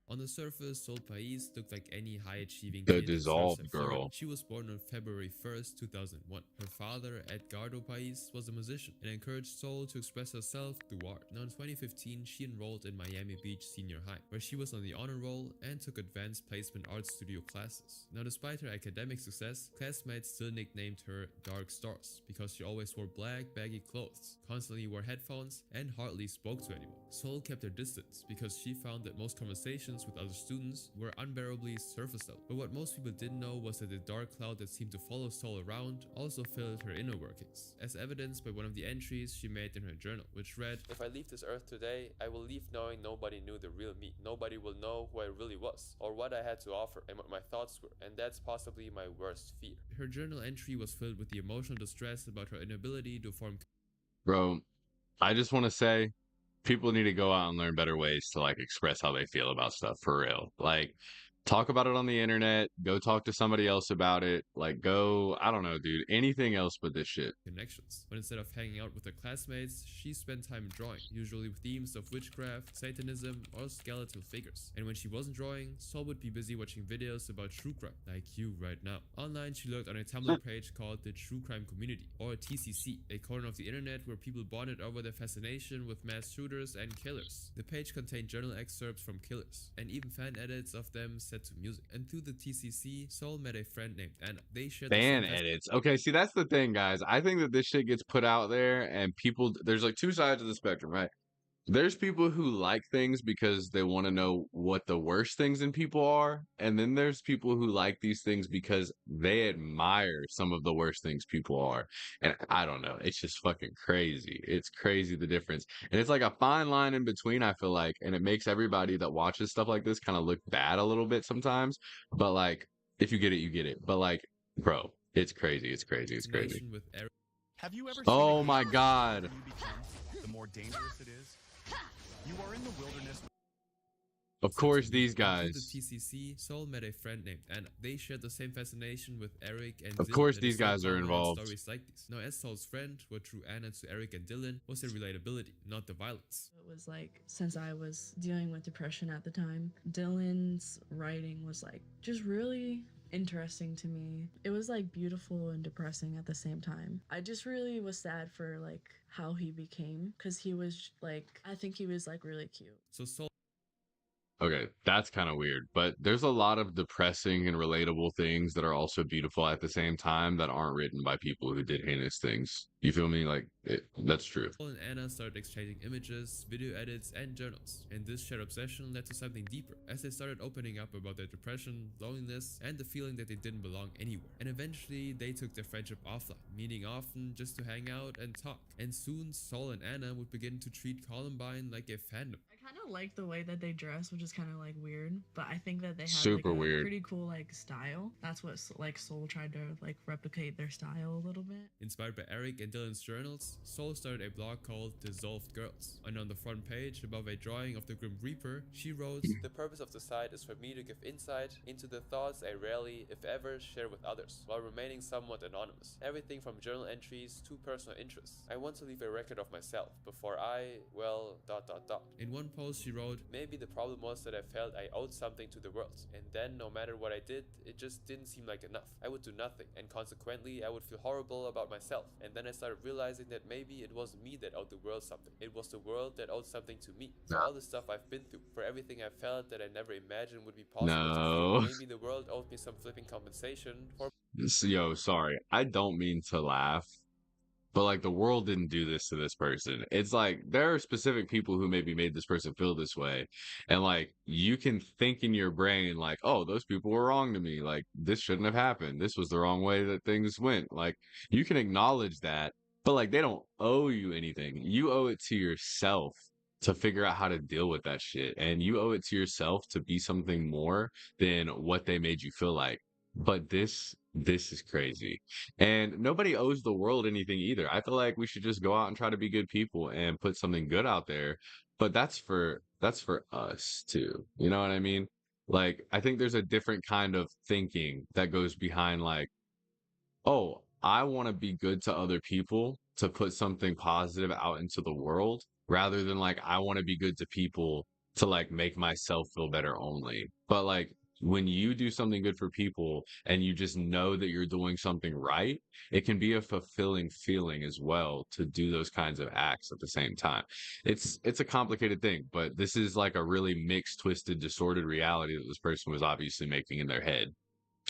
On the surface, Sol Pais looked like any high-achieving The kid that dissolved serves a foreign. girl. She was born on February 1st, 2001. Her father, Edgardo Pais, was a musician and encouraged Sol to express herself through art. Now in 2015, she enrolled in Miami Beach Senior High, where she was on the honor roll and took advanced placement art studio classes. Now despite her academic success, classmates still nicknamed her Dark Stars because she always wore black, baggy clothes, constantly wore headphones, and hardly spoke to anyone. Sol kept her distance because she found that most conversations interactions with other students were unbearably surface level. But what most people didn't know was that the dark cloud that seemed to follow Sol around also filled her inner workings, as evidenced by one of the entries she made in her journal, which read, "If I leave this earth today, I will leave knowing nobody knew the real me. Nobody will know who I really was, or what I had to offer, and what my thoughts were, and that's possibly my worst fear." Her journal entry was filled with the emotional distress about her inability to form. Bro, I just want to say people need to go out and learn better ways to like express how they feel about stuff for real. Like talk about it on the internet, go talk to somebody else about it. Like go, I don't know, dude, anything else but this shit. Connections. But instead of hanging out with her classmates, she spent time drawing, usually with themes of witchcraft, Satanism, or skeletal figures. And when she wasn't drawing, Sol would be busy watching videos about true crime, like you right now. Online, she looked on a Tumblr page called the True Crime Community, or TCC, a corner of the internet where people bonded over their fascination with mass shooters and killers. The page contained journal excerpts from killers, and even fan edits of them set to music. And through the TCC, Sol met a friend named Anna. They shared Fan edits. Okay, see, that's the thing, guys. I think that this shit gets put out there and people, there's like two sides of the spectrum, right? There's people who like things because they want to know what the worst things in people are. And then there's people who like these things because they admire some of the worst things people are. And I don't know. It's just fucking crazy. It's crazy the difference. And it's like a fine line in between, I feel like. And it makes everybody that watches stuff like this kind of look bad a little bit sometimes. But like, if you get it, you get it. But like, bro, it's crazy. It's crazy. It's crazy. Have you ever Oh my God. the more dangerous it is? You are in the wilderness. Of course, these Through guys. the TCC, Sol met a friend named Anna. They shared the same fascination with Eric and Of Dylan course that these is so guys are common in involved. Stories like these. Now, as Sol's friend, what drew Anna to Eric and Dylan was their relatability, not the violence. It was like, since I was dealing with depression at the time, Dylan's writing was like just really interesting to me. It was like beautiful and depressing at the same time. I just really was sad for like how he became, because he was like, I think he was like really cute. So Sol Okay, that's kind of weird, but there's a lot of depressing and relatable things that are also beautiful at the same time that aren't written by people who did heinous things. You feel me? Like, that's true. Sol and Anna started exchanging images, video edits, and journals, and this shared obsession led to something deeper, as they started opening up about their depression, loneliness, and the feeling that they didn't belong anywhere. And eventually, they took their friendship offline, meeting often just to hang out and talk. And soon, Sol and Anna would begin to treat Columbine like a fandom. I kind of like the way that they dress, which is kind of like weird, but I think that they have Super like a weird. pretty cool like style. That's what like Soul tried to like replicate their style a little bit. Inspired by Eric and Dylan's journals, Sol started a blog called Dissolved Girls, and on the front page, above a drawing of the Grim Reaper, she wrote, "The purpose of the site is for me to give insight into the thoughts I rarely, if ever, share with others, while remaining somewhat anonymous. Everything from journal entries to personal interests. I want to leave a record of myself before I, well, ... In one post, she wrote, Maybe the problem was that I felt I owed something to the world, and then no matter what I did, it just didn't seem like enough. I would do nothing, and consequently I would feel horrible about myself. And then I started realizing that maybe it wasn't me that owed the world something. It was the world that owed something to me. For all the stuff I've been through, for everything I felt that I never imagined would be possible to feel, maybe the world owed me some flipping compensation for..." Yo, sorry. I don't mean to laugh, but like the world didn't do this to this person. It's like there are specific people who maybe made this person feel this way. And like you can think in your brain like, oh, those people were wrong to me. Like this shouldn't have happened. This was the wrong way that things went. Like you can acknowledge that, but like they don't owe you anything. You owe it to yourself to figure out how to deal with that shit. And you owe it to yourself to be something more than what they made you feel like. But this is crazy. And nobody owes the world anything either. I feel like we should just go out and try to be good people and put something good out there. But that's for us too. You know what I mean? Like I think there's a different kind of thinking that goes behind like, oh, I want to be good to other people to put something positive out into the world rather than like I want to be good to people to like make myself feel better only. But like when you do something good for people and you just know that you're doing something right, it can be a fulfilling feeling as well to do those kinds of acts at the same time. It's a complicated thing, but this is like a really mixed, twisted, distorted reality that this person was obviously making in their head.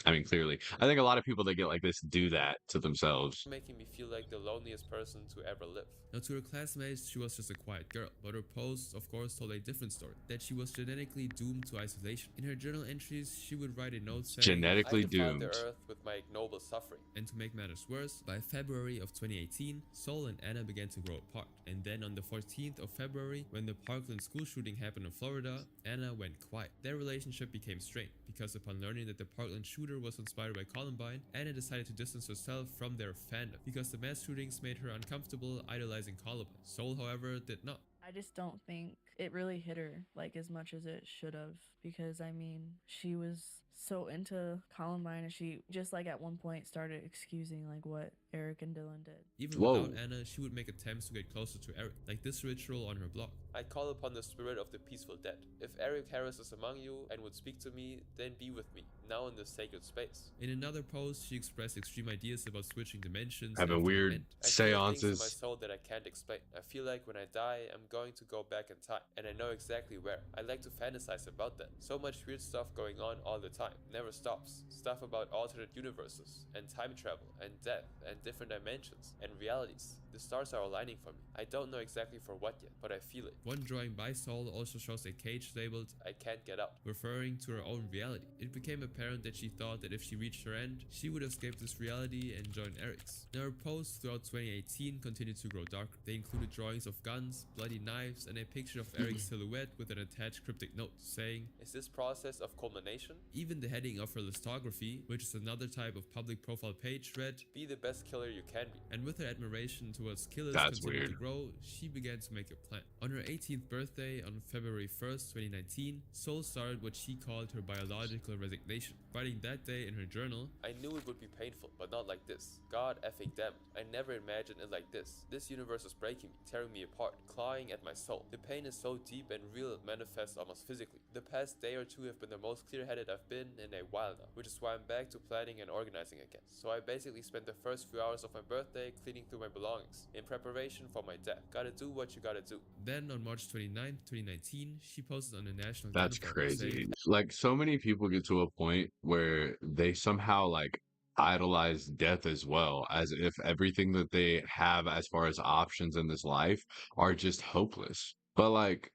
I mean, clearly. I think a lot of people that get like this do that to themselves. making me feel like the loneliest person to ever live. Now, to her classmates, she was just a quiet girl, but her posts, of course, told a different story, that she was genetically doomed to isolation. In her journal entries, she would write a note saying, Genetically I defiled doomed. the earth with my ignoble suffering. And to make matters worse, by February of 2018, Sol and Anna began to grow apart. And then on the 14th of February, when the Parkland school shooting happened in Florida, Anna went quiet. Their relationship became strained, because upon learning that the Parkland shooter was inspired by Columbine, Anna decided to distance herself from their fandom, because the mass shootings made her uncomfortable idolizing Columbine. Sol, however, did not. I just don't think it really hit her like as much as it should have, because I mean, she was so into Columbine and she just like at one point started excusing like what Eric and Dylan did. Even without Anna, she would make attempts to get closer to Eric, like this ritual on her blog. I call upon the spirit of the peaceful dead. If Eric Harris is among you and would speak to me, then be with me, now in this sacred space. In another post, she expressed extreme ideas about switching dimensions. Having weird seances. I feel things in my soul that I can't explain. I feel like when I die, I'm going to go back in time, and I know exactly where. I like to fantasize about that. So much weird stuff going on all the time. Never stops. Stuff about alternate universes, and time travel, and death, and different dimensions, and realities. The stars are aligning for me. I don't know exactly for what yet, but I feel it. One drawing by Sol also shows a cage labeled I can't get out, referring to her own reality. It became apparent that she thought that if she reached her end, she would escape this reality and join Eric's. Now her posts throughout 2018 continued to grow darker. They included drawings of guns, bloody knives, and a picture of Eric's silhouette with an attached cryptic note saying, is this process of culmination? Even the heading of her listography, which is another type of public profile page, read, be the best killer you can be. And with her admiration towards killers continuing to grow, she began to make a plan. On her 18th birthday, on February 1st, 2019, Sol started what she called her biological resignation, writing that day in her journal, I knew it would be painful, but not like this. God effing damn it. I never imagined it like this. This universe is breaking me, tearing me apart, clawing at my soul. The pain is so deep and real it manifests almost physically. The past day or two have been the most clear-headed I've been in a while now, which is why I'm back to planning and organizing again. So I basically spent the first few hours of my birthday cleaning through my belongings, in preparation for my death. Gotta do what you gotta do. Then on March 29th, 2019, she posted on the National That's crazy. Like, so many people get to a point where they somehow like idolize death as well, as if everything that they have as far as options in this life are just hopeless. But like,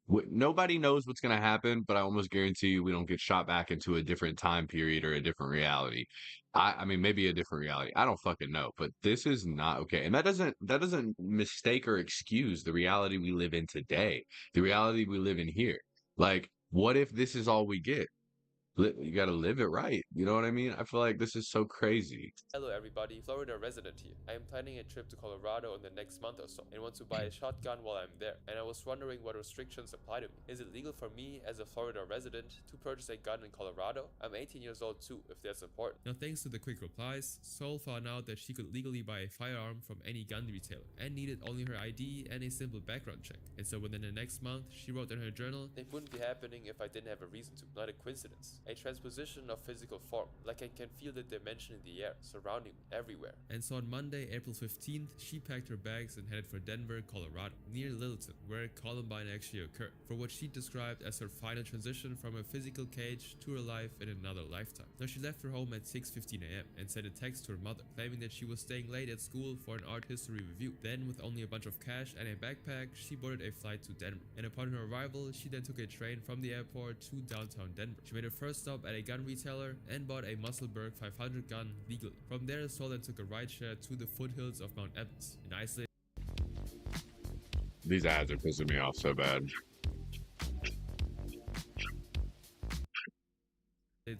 nobody knows what's going to happen, but I almost guarantee you we don't get shot back into a different time period or a different reality. I mean, maybe a different reality. I don't fucking know, but this is not okay. And that doesn't mistake or excuse the reality we live in today, the reality we live in here. Like, what if this is all we get? You got to live it right. You know what I mean? I feel like this is so crazy. Hello everybody, Florida resident here. I am planning a trip to Colorado in the next month or so and want to buy a shotgun while I'm there. And I was wondering what restrictions apply to me. Is it legal for me as a Florida resident to purchase a gun in Colorado? I'm 18 years old too, if that's important. Now thanks to the quick replies, Sol found out that she could legally buy a firearm from any gun retailer and needed only her ID and a simple background check. And so within the next month, she wrote in her journal, it wouldn't be happening if I didn't have a reason to, not a coincidence. A transposition of physical form, like I can feel the dimension in the air, surrounding me, everywhere. And so on Monday, April 15th, she packed her bags and headed for Denver, Colorado, near Littleton, where Columbine actually occurred, for what she described as her final transition from a physical cage to her life in another lifetime. Now she left her home at 6:15 a.m. and sent a text to her mother, claiming that she was staying late at school for an art history review. Then, with only a bunch of cash and a backpack, she boarded a flight to Denver. And upon her arrival, she then took a train from the airport to downtown Denver. She made her first stop at a gun retailer and bought a Musselberg 500 gun legally. From there, Sol then took a rideshare to the foothills of Mount Evans, an isolated. These ads are pissing me off so bad.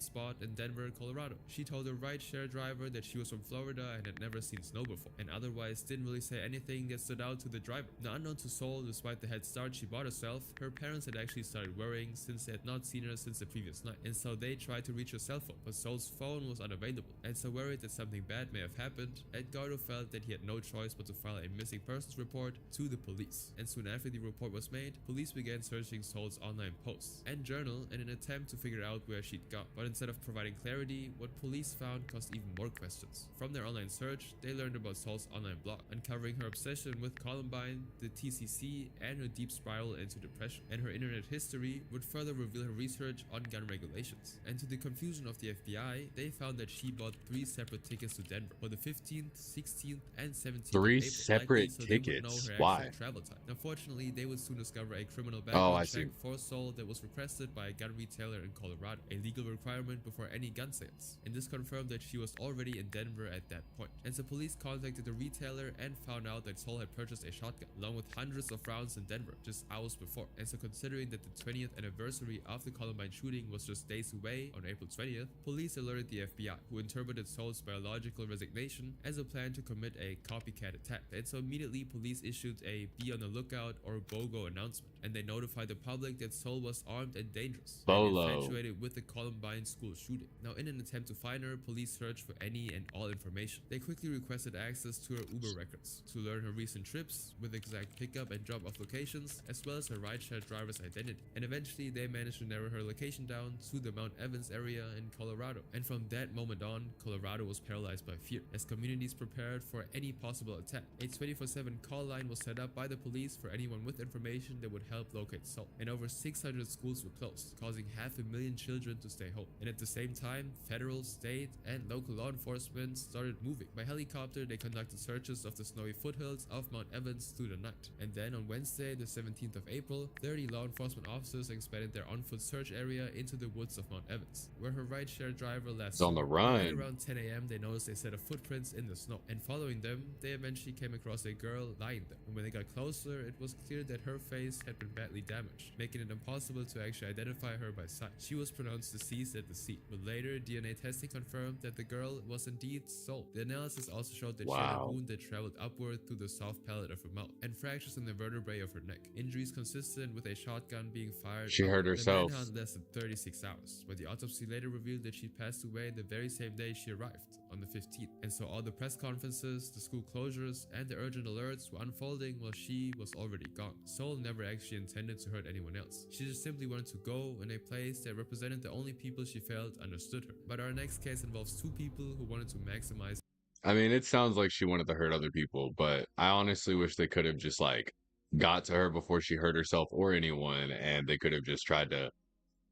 Spot in Denver, Colorado. She told the rideshare driver that she was from Florida and had never seen snow before, and otherwise didn't really say anything that stood out to the driver. Now, unknown to Sol, despite the head start she bought herself, her parents had actually started worrying since they had not seen her since the previous night, and so they tried to reach her cell phone, but Sol's phone was unavailable. And so, worried that something bad may have happened, Edgardo felt that he had no choice but to file a missing persons report to the police. And soon after the report was made, police began searching Sol's online posts and journal in an attempt to figure out where she'd gone. But instead of providing clarity, what police found caused even more questions. From their online search, they learned about Sol's online blog, uncovering her obsession with Columbine, the TCC, and her deep spiral into depression. And her internet history would further reveal her research on gun regulations. And to the confusion of the FBI, they found that she bought 3 separate tickets to Denver for the 15th, 16th, and 17th 3 of April, separate so they would know tickets. her Why? actual travel time. Unfortunately, they would soon discover a criminal Oh, background I check see. for Sol that was requested by a gun retailer in Colorado, a legal requirement before any gun sales. And this confirmed that she was already in Denver at that point. And so police contacted the retailer and found out that Sol had purchased a shotgun along with hundreds of rounds in Denver just hours before. And so considering that the 20th anniversary of the Columbine shooting was just days away on April 20th, police alerted the FBI, who interpreted Sol's biological resignation as a plan to commit a copycat attack. And so immediately police issued a be on the lookout or BOGO announcement, and they notified the public that Sol was armed and dangerous Bolo. and infatuated with the Columbine school shooting. Now, in an attempt to find her, police searched for any and all information. They quickly requested access to her Uber records to learn her recent trips with exact pickup and drop-off locations, as well as her rideshare driver's identity. And eventually, they managed to narrow her location down to the Mount Evans area in Colorado. And from that moment on, Colorado was paralyzed by fear as communities prepared for any possible attack. A 24/7 call line was set up by the police for anyone with information that would help locate Sol. And over 600 schools were closed, causing 500,000 children to stay home. And at the same time, federal, state, and local law enforcement started moving. By helicopter, they conducted searches of the snowy foothills of Mount Evans through the night. And then on Wednesday, the 17th of April, 30 law enforcement officers expanded their on-foot search area into the woods of Mount Evans, where her rideshare driver last It's on the seen. run. Right around 10 a.m., they noticed a set of footprints in the snow. And following them, they eventually came across a girl lying there. And when they got closer, it was clear that her face had been badly damaged, making it impossible to actually identify her by sight. She was pronounced deceased at the scene, but later DNA testing confirmed that the girl was indeed Sol. The analysis also showed that she had a Wow. wound that traveled upward through the soft palate of her mouth and fractures in the vertebrae of her neck. Injuries consistent with a shotgun being fired. She hurt herself. The manhunt lasted 36 hours, but the autopsy later revealed that she passed away the very same day she arrived, on the 15th. And so all the press conferences, the school closures, and the urgent alerts were unfolding while she was already gone. Sol never actually intended to hurt anyone else. She just simply wanted to go in a place that represented the only people she felt understood her. But our next case involves 2 people who wanted to maximize. I mean, it sounds like she wanted to hurt other people, but I honestly wish they could have just like got to her before she hurt herself or anyone, and they could have just tried to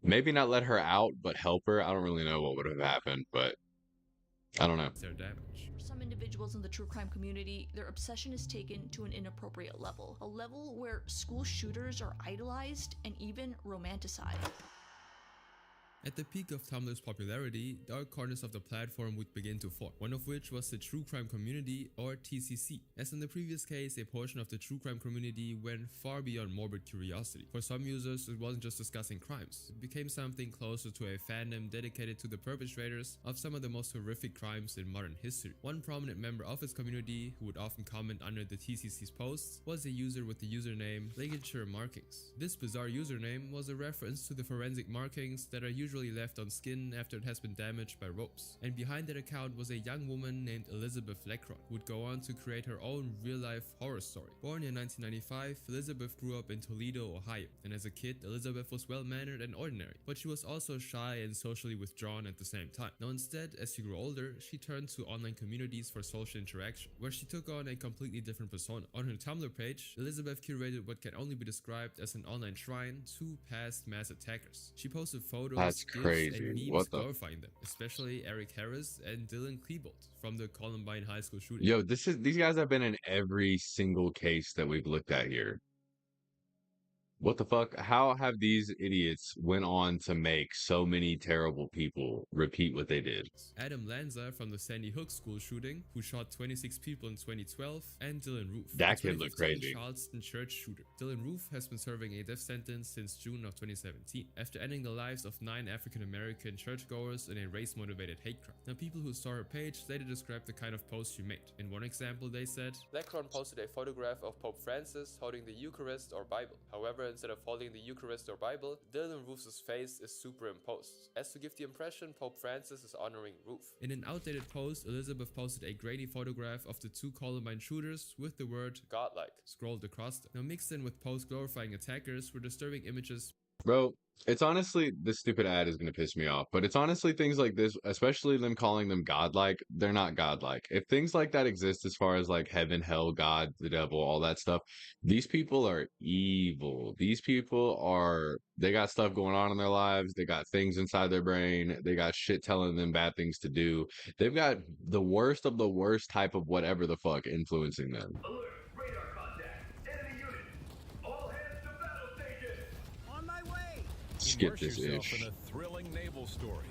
maybe not let her out, but help her. I don't really know what would have happened, but I don't know. Their damage. For some individuals in the true crime community, their obsession is taken to an inappropriate level, a level where school shooters are idolized and even romanticized. At the peak of Tumblr's popularity, dark corners of the platform would begin to form, one of which was the true crime community, or TCC. As in the previous case, a portion of the true crime community went far beyond morbid curiosity. For some users, it wasn't just discussing crimes, it became something closer to a fandom dedicated to the perpetrators of some of the most horrific crimes in modern history. One prominent member of its community, who would often comment under the TCC's posts, was a user with the username ligature markings. This bizarre username was a reference to the forensic markings that are usually left on skin after it has been damaged by ropes. And behind that account was a young woman named Elizabeth Lecron, who would go on to create her own real-life horror story. Born in 1995, Elizabeth grew up in Toledo, Ohio, and as a kid, Elizabeth was well-mannered and ordinary, but she was also shy and socially withdrawn at the same time. Now instead, as she grew older, she turned to online communities for social interaction, where she took on a completely different persona. On her Tumblr page, Elizabeth curated what can only be described as an online shrine to past mass attackers. She posted photos, That's GIFs, crazy. and memes What the? glorifying them, especially Eric Harris and Dylan Klebold from the Columbine High School shooting. Yo, these guys have been in every single case that we've looked at here. What the fuck? How have these idiots went on to make so many terrible people repeat what they did? Adam Lanza from the Sandy Hook school shooting, who shot 26 people in 2012, and Dylan Roof, That the kid looked 2015 crazy. Charleston church shooter. Dylan Roof has been serving a death sentence since June of 2017, after ending the lives of 9 African-American churchgoers in a race-motivated hate crime. Now, people who saw her page later described the kind of post she made. In one example, they said, Lecron posted a photograph of Pope Francis holding the Eucharist or Bible. However, instead of holding the Eucharist or Bible, Dylan Roof's face is superimposed, as to give the impression Pope Francis is honoring Roof. In an outdated post, Elizabeth posted a grainy photograph of the 2 Columbine shooters with the word godlike scrolled across them. Now, mixed in with posts glorifying attackers were disturbing images Bro, it's honestly, this stupid ad is going to piss me off, but it's honestly things like this, especially them calling them godlike, they're not godlike. If things like that exist as far as like heaven, hell, God, the devil, all that stuff, these people are evil. These people are, they got stuff going on in their lives. They got things inside their brain. They got shit telling them bad things to do. They've got the worst of the worst type of whatever the fuck influencing them. Skip Immerse this yourself ish. in a thrilling naval story.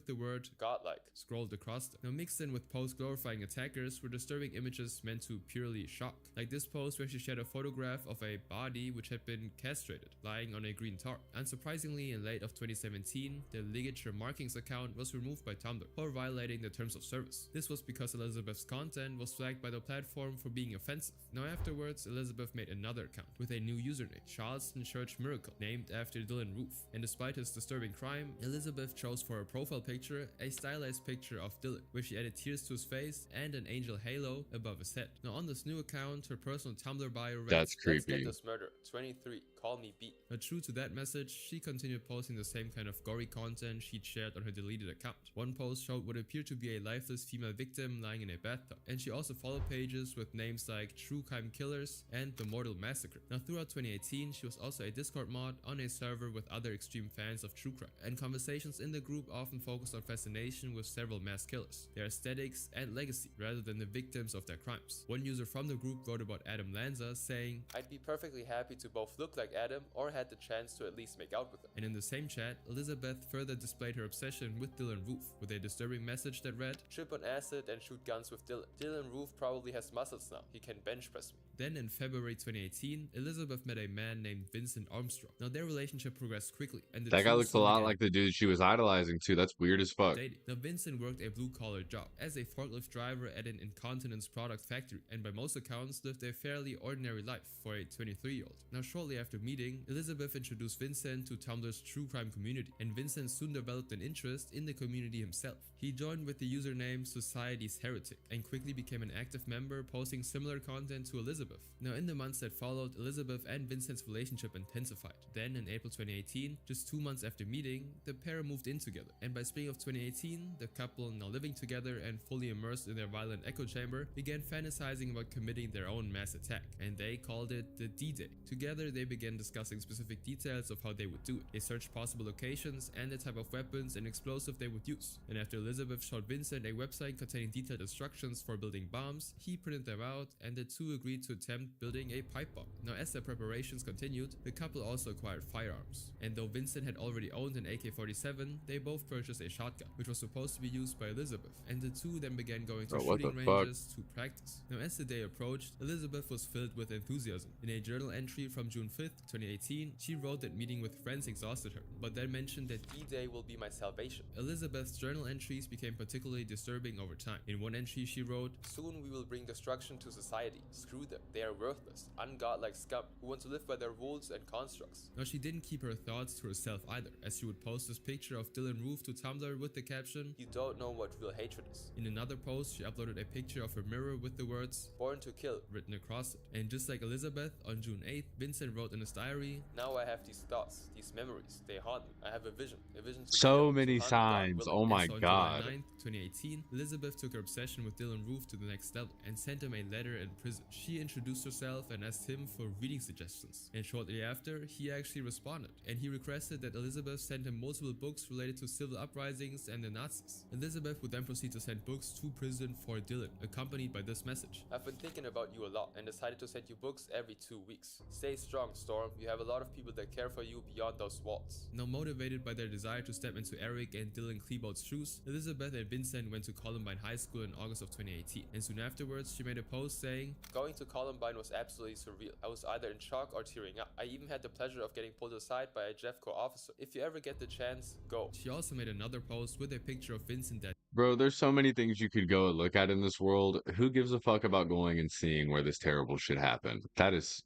The word godlike scrolled across them. Now mixed in with posts glorifying attackers were disturbing images meant to purely shock. Like this post where she shared a photograph of a body which had been castrated, lying on a green tarp. Unsurprisingly, in late of 2017, the ligature markings account was removed by Tumblr for violating the terms of service. This was because Elizabeth's content was flagged by the platform for being offensive. Now afterwards, Elizabeth made another account with a new username, Charleston Church Miracle, named after Dylan Roof. And despite his disturbing crime, Elizabeth chose for her profile picture a stylized picture of Dylan, where she added tears to his face and an angel halo above his head. Now on this new account, her personal Tumblr bio read, That's "Let's creepy. get this murder. 23. Call me B." Now true to that message, she continued posting the same kind of gory content she'd shared on her deleted account. One post showed what appeared to be a lifeless female victim lying in a bathtub, and she also followed pages with names like True Crime Killers and The Mortal Massacre. Now throughout 2018, she was also a Discord mod on a server with other extreme fans of true crime, and conversations in the group often focused on fascination with several mass killers, their aesthetics and legacy, rather than the victims of their crimes. One user from the group wrote about Adam Lanza, saying, "I'd be perfectly happy to both look like Adam or had the chance to at least make out with him." and in the same chat, Elizabeth further displayed her obsession with Dylan Roof with a disturbing message that read, "Trip on acid and shoot guns with Dylan. Dylan Roof probably has muscles now. He can bench press me." Then in February 2018, Elizabeth met a man named Vincent Armstrong. Now their relationship progressed quickly, and the That guy two looks a soon lot began like the dude she was idolizing too. That's weird as fuck. dating. Now Vincent worked a blue-collar job as a forklift driver at an incontinence product factory, and by most accounts lived a fairly ordinary life for a 23-year-old. Now shortly after meeting, Elizabeth introduced Vincent to Tumblr's true crime community, and Vincent soon developed an interest in the community himself. He joined with the username Society's Heretic and quickly became an active member, posting similar content to Elizabeth. Now in the months that followed, Elizabeth and Vincent's relationship intensified. Then in April 2018, just 2 months after meeting, the pair moved in together, and by spring of 2018, the couple, now living together and fully immersed in their violent echo chamber, began fantasizing about committing their own mass attack, and they called it the D-Day. Together they began discussing specific details of how they would do it. They searched possible locations and the type of weapons and explosive they would use, and after Elizabeth showed Vincent a website containing detailed instructions for building bombs, he printed them out, and the two agreed to attempt building a pipe bomb. Now as their preparations continued, the couple also acquired firearms, and though Vincent had already owned an AK-47, they both purchased a shotgun, which was supposed to be used by Elizabeth, and the two then began going to shooting ranges to practice. Now as the day approached, Elizabeth was filled with enthusiasm. In a journal entry from June 5th, 2018, she wrote that meeting with friends exhausted her, but then mentioned that D-Day will be my salvation. Elizabeth's journal entries became particularly disturbing over time. In one entry she wrote, "Soon we will bring destruction to society. Screw them. They are worthless, ungodlike scum who want to live by their rules and constructs." Now she didn't keep her thoughts to herself either, as she would post this picture of Dylan Roof to Tumblr with the caption, "You don't know what real hatred is." In another post, she uploaded a picture of her mirror with the words, "Born to kill," written across it. And just like Elizabeth, on June 8th, Vincent wrote in his diary, "Now I have these thoughts, these memories. They haunt me. I have a vision to So kill, many to hunt, signs. God Oh willing." my And so on god. July 9th, 2018, Elizabeth took her obsession with Dylan Roof to the next level and sent him a letter in prison. She introduced herself and asked him for reading suggestions. And shortly after, he actually responded, and he requested that Elizabeth send him multiple books related to civil uprisings and the Nazis. Elizabeth would then proceed to send books to prison for Dylan, accompanied by this message: "I've been thinking about you a lot and decided to send you books every 2 weeks. Stay strong, Storm. You have a lot of people that care for you beyond those walls." Now motivated by their desire to step into Eric and Dylan Klebold's shoes, Elizabeth and Vincent went to Columbine High School in August of 2018, and soon afterwards she made a post saying, "Going to Columbine was absolutely surreal. I was either in shock or tearing up. I even had the pleasure of getting pulled aside by a Jeffco officer. If you ever get the chance, go." She also made another post with a picture of Vincent that Bro, there's so many things you could go and look at in this world. Who gives a fuck about going and seeing where this terrible shit happened? That is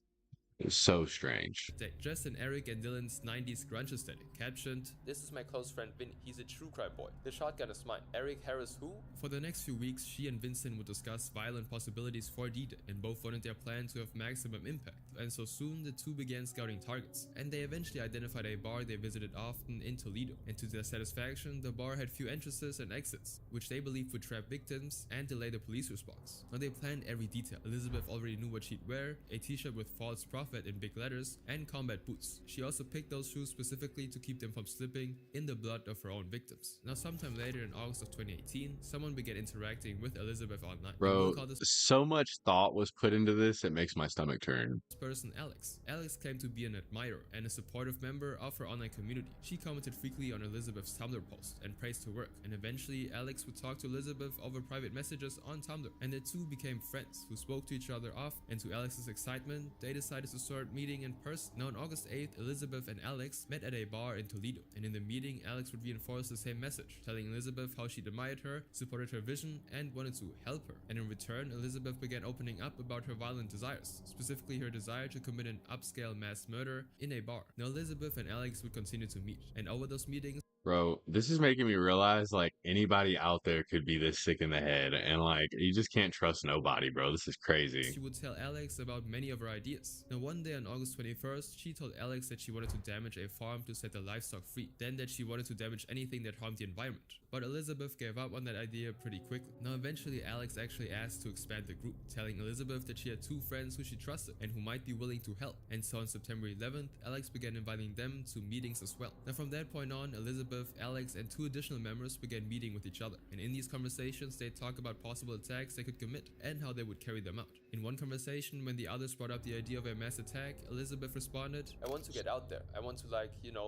so strange. day, dressed in Eric and Dylan's 90s grunge aesthetic, captioned, "This is my close friend Vinny. He's a true crime boy. The shotgun is mine. Eric Harris who?" For the next few weeks, she and Vincent would discuss violent possibilities for D-Day, and both wanted their plan to have maximum impact. and so soon the two began scouting targets, and they eventually identified a bar they visited often in Toledo, and to their satisfaction, the bar had few entrances and exits, which they believed would trap victims and delay the police response. Now they planned every detail. Elizabeth already knew what she'd wear, a t-shirt with false prophet in big letters, and combat boots. She also picked those shoes specifically to keep them from slipping in the blood of her own victims. Now sometime later in August of 2018, someone began interacting with Elizabeth online. Bro, so much thought was put into this, it makes my stomach turn. This person, Alex. Alex claimed to be an admirer and a supportive member of her online community. She commented frequently on Elizabeth's Tumblr posts and praised her work, and eventually Alex would talk to Elizabeth over private messages on Tumblr, and the two became friends who spoke to each other often, and to Alex's excitement, they decided to start meeting in person. Now on August 8th, Elizabeth and Alex met at a bar in Toledo, and in the meeting, Alex would reinforce the same message, telling Elizabeth how she admired her, supported her vision, and wanted to help her. And in return, Elizabeth began opening up about her violent desires, specifically her desire to commit an upscale mass murder in a bar. Now Elizabeth and Alex would continue to meet, and over those meetings, bro, this is making me realize like anybody out there could be this sick in the head, and like you just can't trust nobody, bro. This is crazy. She would tell Alex about many of her ideas. Now one day on August 21st, she told Alex that she wanted to damage a farm to set the livestock free, then that she wanted to damage anything that harmed the environment. But Elizabeth gave up on that idea pretty quickly. Now eventually Alex actually asked to expand the group, telling Elizabeth that she had two friends who she trusted and who might be willing to help. And so on September 11th, Alex began inviting them to meetings as well. Now from that point on, Elizabeth, Alex, and two additional members began meeting with each other. And in these conversations, they talk about possible attacks they could commit and how they would carry them out. In one conversation, when the others brought up the idea of a mass attack, Elizabeth responded, I want to get out there. I want to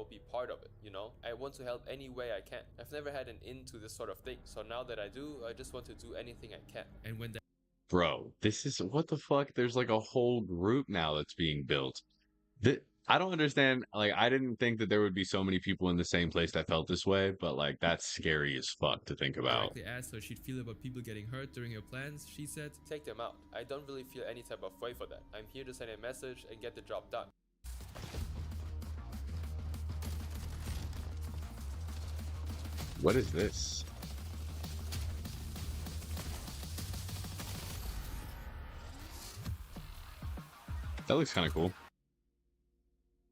be part of it, I want to help any way I can. I've never had an into this sort of thing. So now that I do, I just want to do anything I can. And when that Bro, this is what the fuck? There's like a whole group now that's being built. I don't understand. Like, I didn't think that there would be so many people in the same place that felt this way, but like, that's scary as fuck to think about. directly asked how she'd feel about people getting hurt during her plans, she said, Take them out. I don't really feel any type of way for that. I'm here to send a message and get the job done. What is this? That looks kind of cool.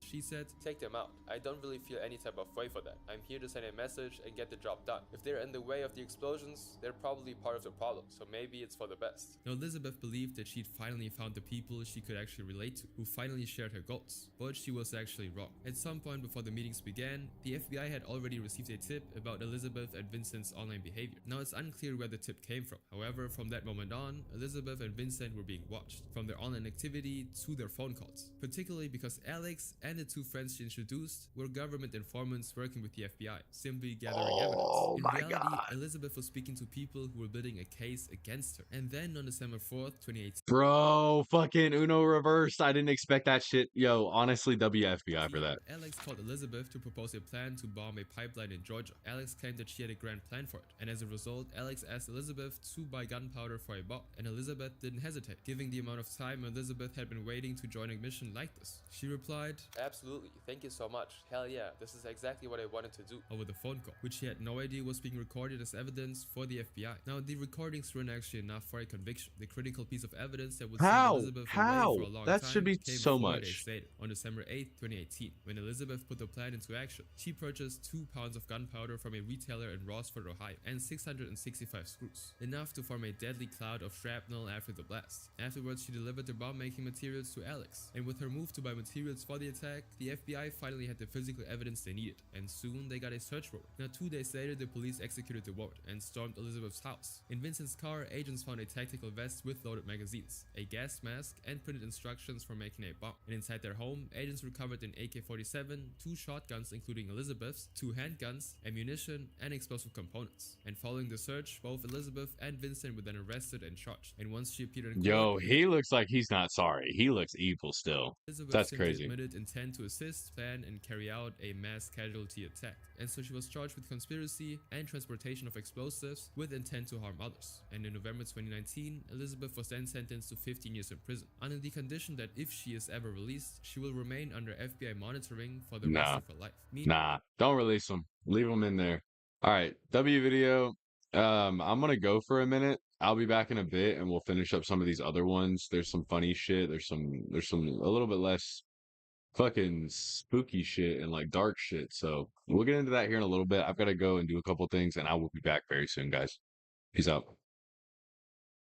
She said, Take them out. I don't really feel any type of way for that. I'm here to send a message and get the job done. If they're in the way of the explosions, they're probably part of the problem, so maybe it's for the best. Now Elizabeth believed that she'd finally found the people she could actually relate to, who finally shared her goals. But she was actually wrong. At some point before the meetings began, the FBI had already received a tip about Elizabeth and Vincent's online behavior. Now it's unclear where the tip came from. However, from that moment on, Elizabeth and Vincent were being watched, from their online activity to their phone calls. Particularly because Alex and the two friends she introduced were government informants working with the FBI, simply gathering evidence. In reality, Elizabeth was speaking to people who were building a case against her. And then on December 4th, 2018, Bro, fucking Uno reversed. I didn't expect that shit. Yo, honestly, WFBI for that. Alex called Elizabeth to propose a plan to bomb a pipeline in Georgia. Alex claimed that she had a grand plan for it, and as a result, Alex asked Elizabeth to buy gunpowder for a bomb, and Elizabeth didn't hesitate, given the amount of time Elizabeth had been waiting to join a mission like this. She replied, Absolutely. Thank you so much. Hell yeah, this is exactly what I wanted to do. Over the phone call, which she had no idea was being recorded as evidence for the FBI. Now, the recordings weren't actually enough for a conviction. The critical piece of evidence that would send Elizabeth away for a long that time should be came so 4 much. days later, on December 8th, 2018, when Elizabeth put the plan into action. She purchased 2 pounds of gunpowder from a retailer in Rossford, Ohio, and 665 screws, enough to form a deadly cloud of shrapnel after the blast. Afterwards, she delivered the bomb-making materials to Alex, and with her move to buy materials for the attack, the FBI finally had the physical evidence they needed, and soon they got a search warrant. Now 2 days later, the police executed the warrant and stormed Elizabeth's house. In Vincent's car, agents found a tactical vest with loaded magazines, a gas mask, and printed instructions for making a bomb. And inside their home, agents recovered an AK-47, 2 shotguns including Elizabeth's, 2 handguns, ammunition, and explosive components. And following the search, both Elizabeth and Vincent were then arrested and charged. And once she appeared in court, Yo, he looks like he's not sorry. He looks evil still. Elizabeth That's simply crazy. admitted intent to assist, plan, and carry out a mass casualty attack. And so she was charged with conspiracy and transportation of explosives with intent to harm others. And in November 2019, Elizabeth was then sentenced to 15 years in prison, under the condition that if she is ever released, she will remain under FBI monitoring for the rest of her life. Nah, don't release him. Leave him in there. All right, W video. I'm gonna go for a minute. I'll be back in a bit and we'll finish up some of these other ones. There's some funny shit. There's some a little bit less fucking spooky shit and like dark shit. So we'll get into that here in a little bit. I've got to go and do a couple things and I will be back very soon, guys. Peace out.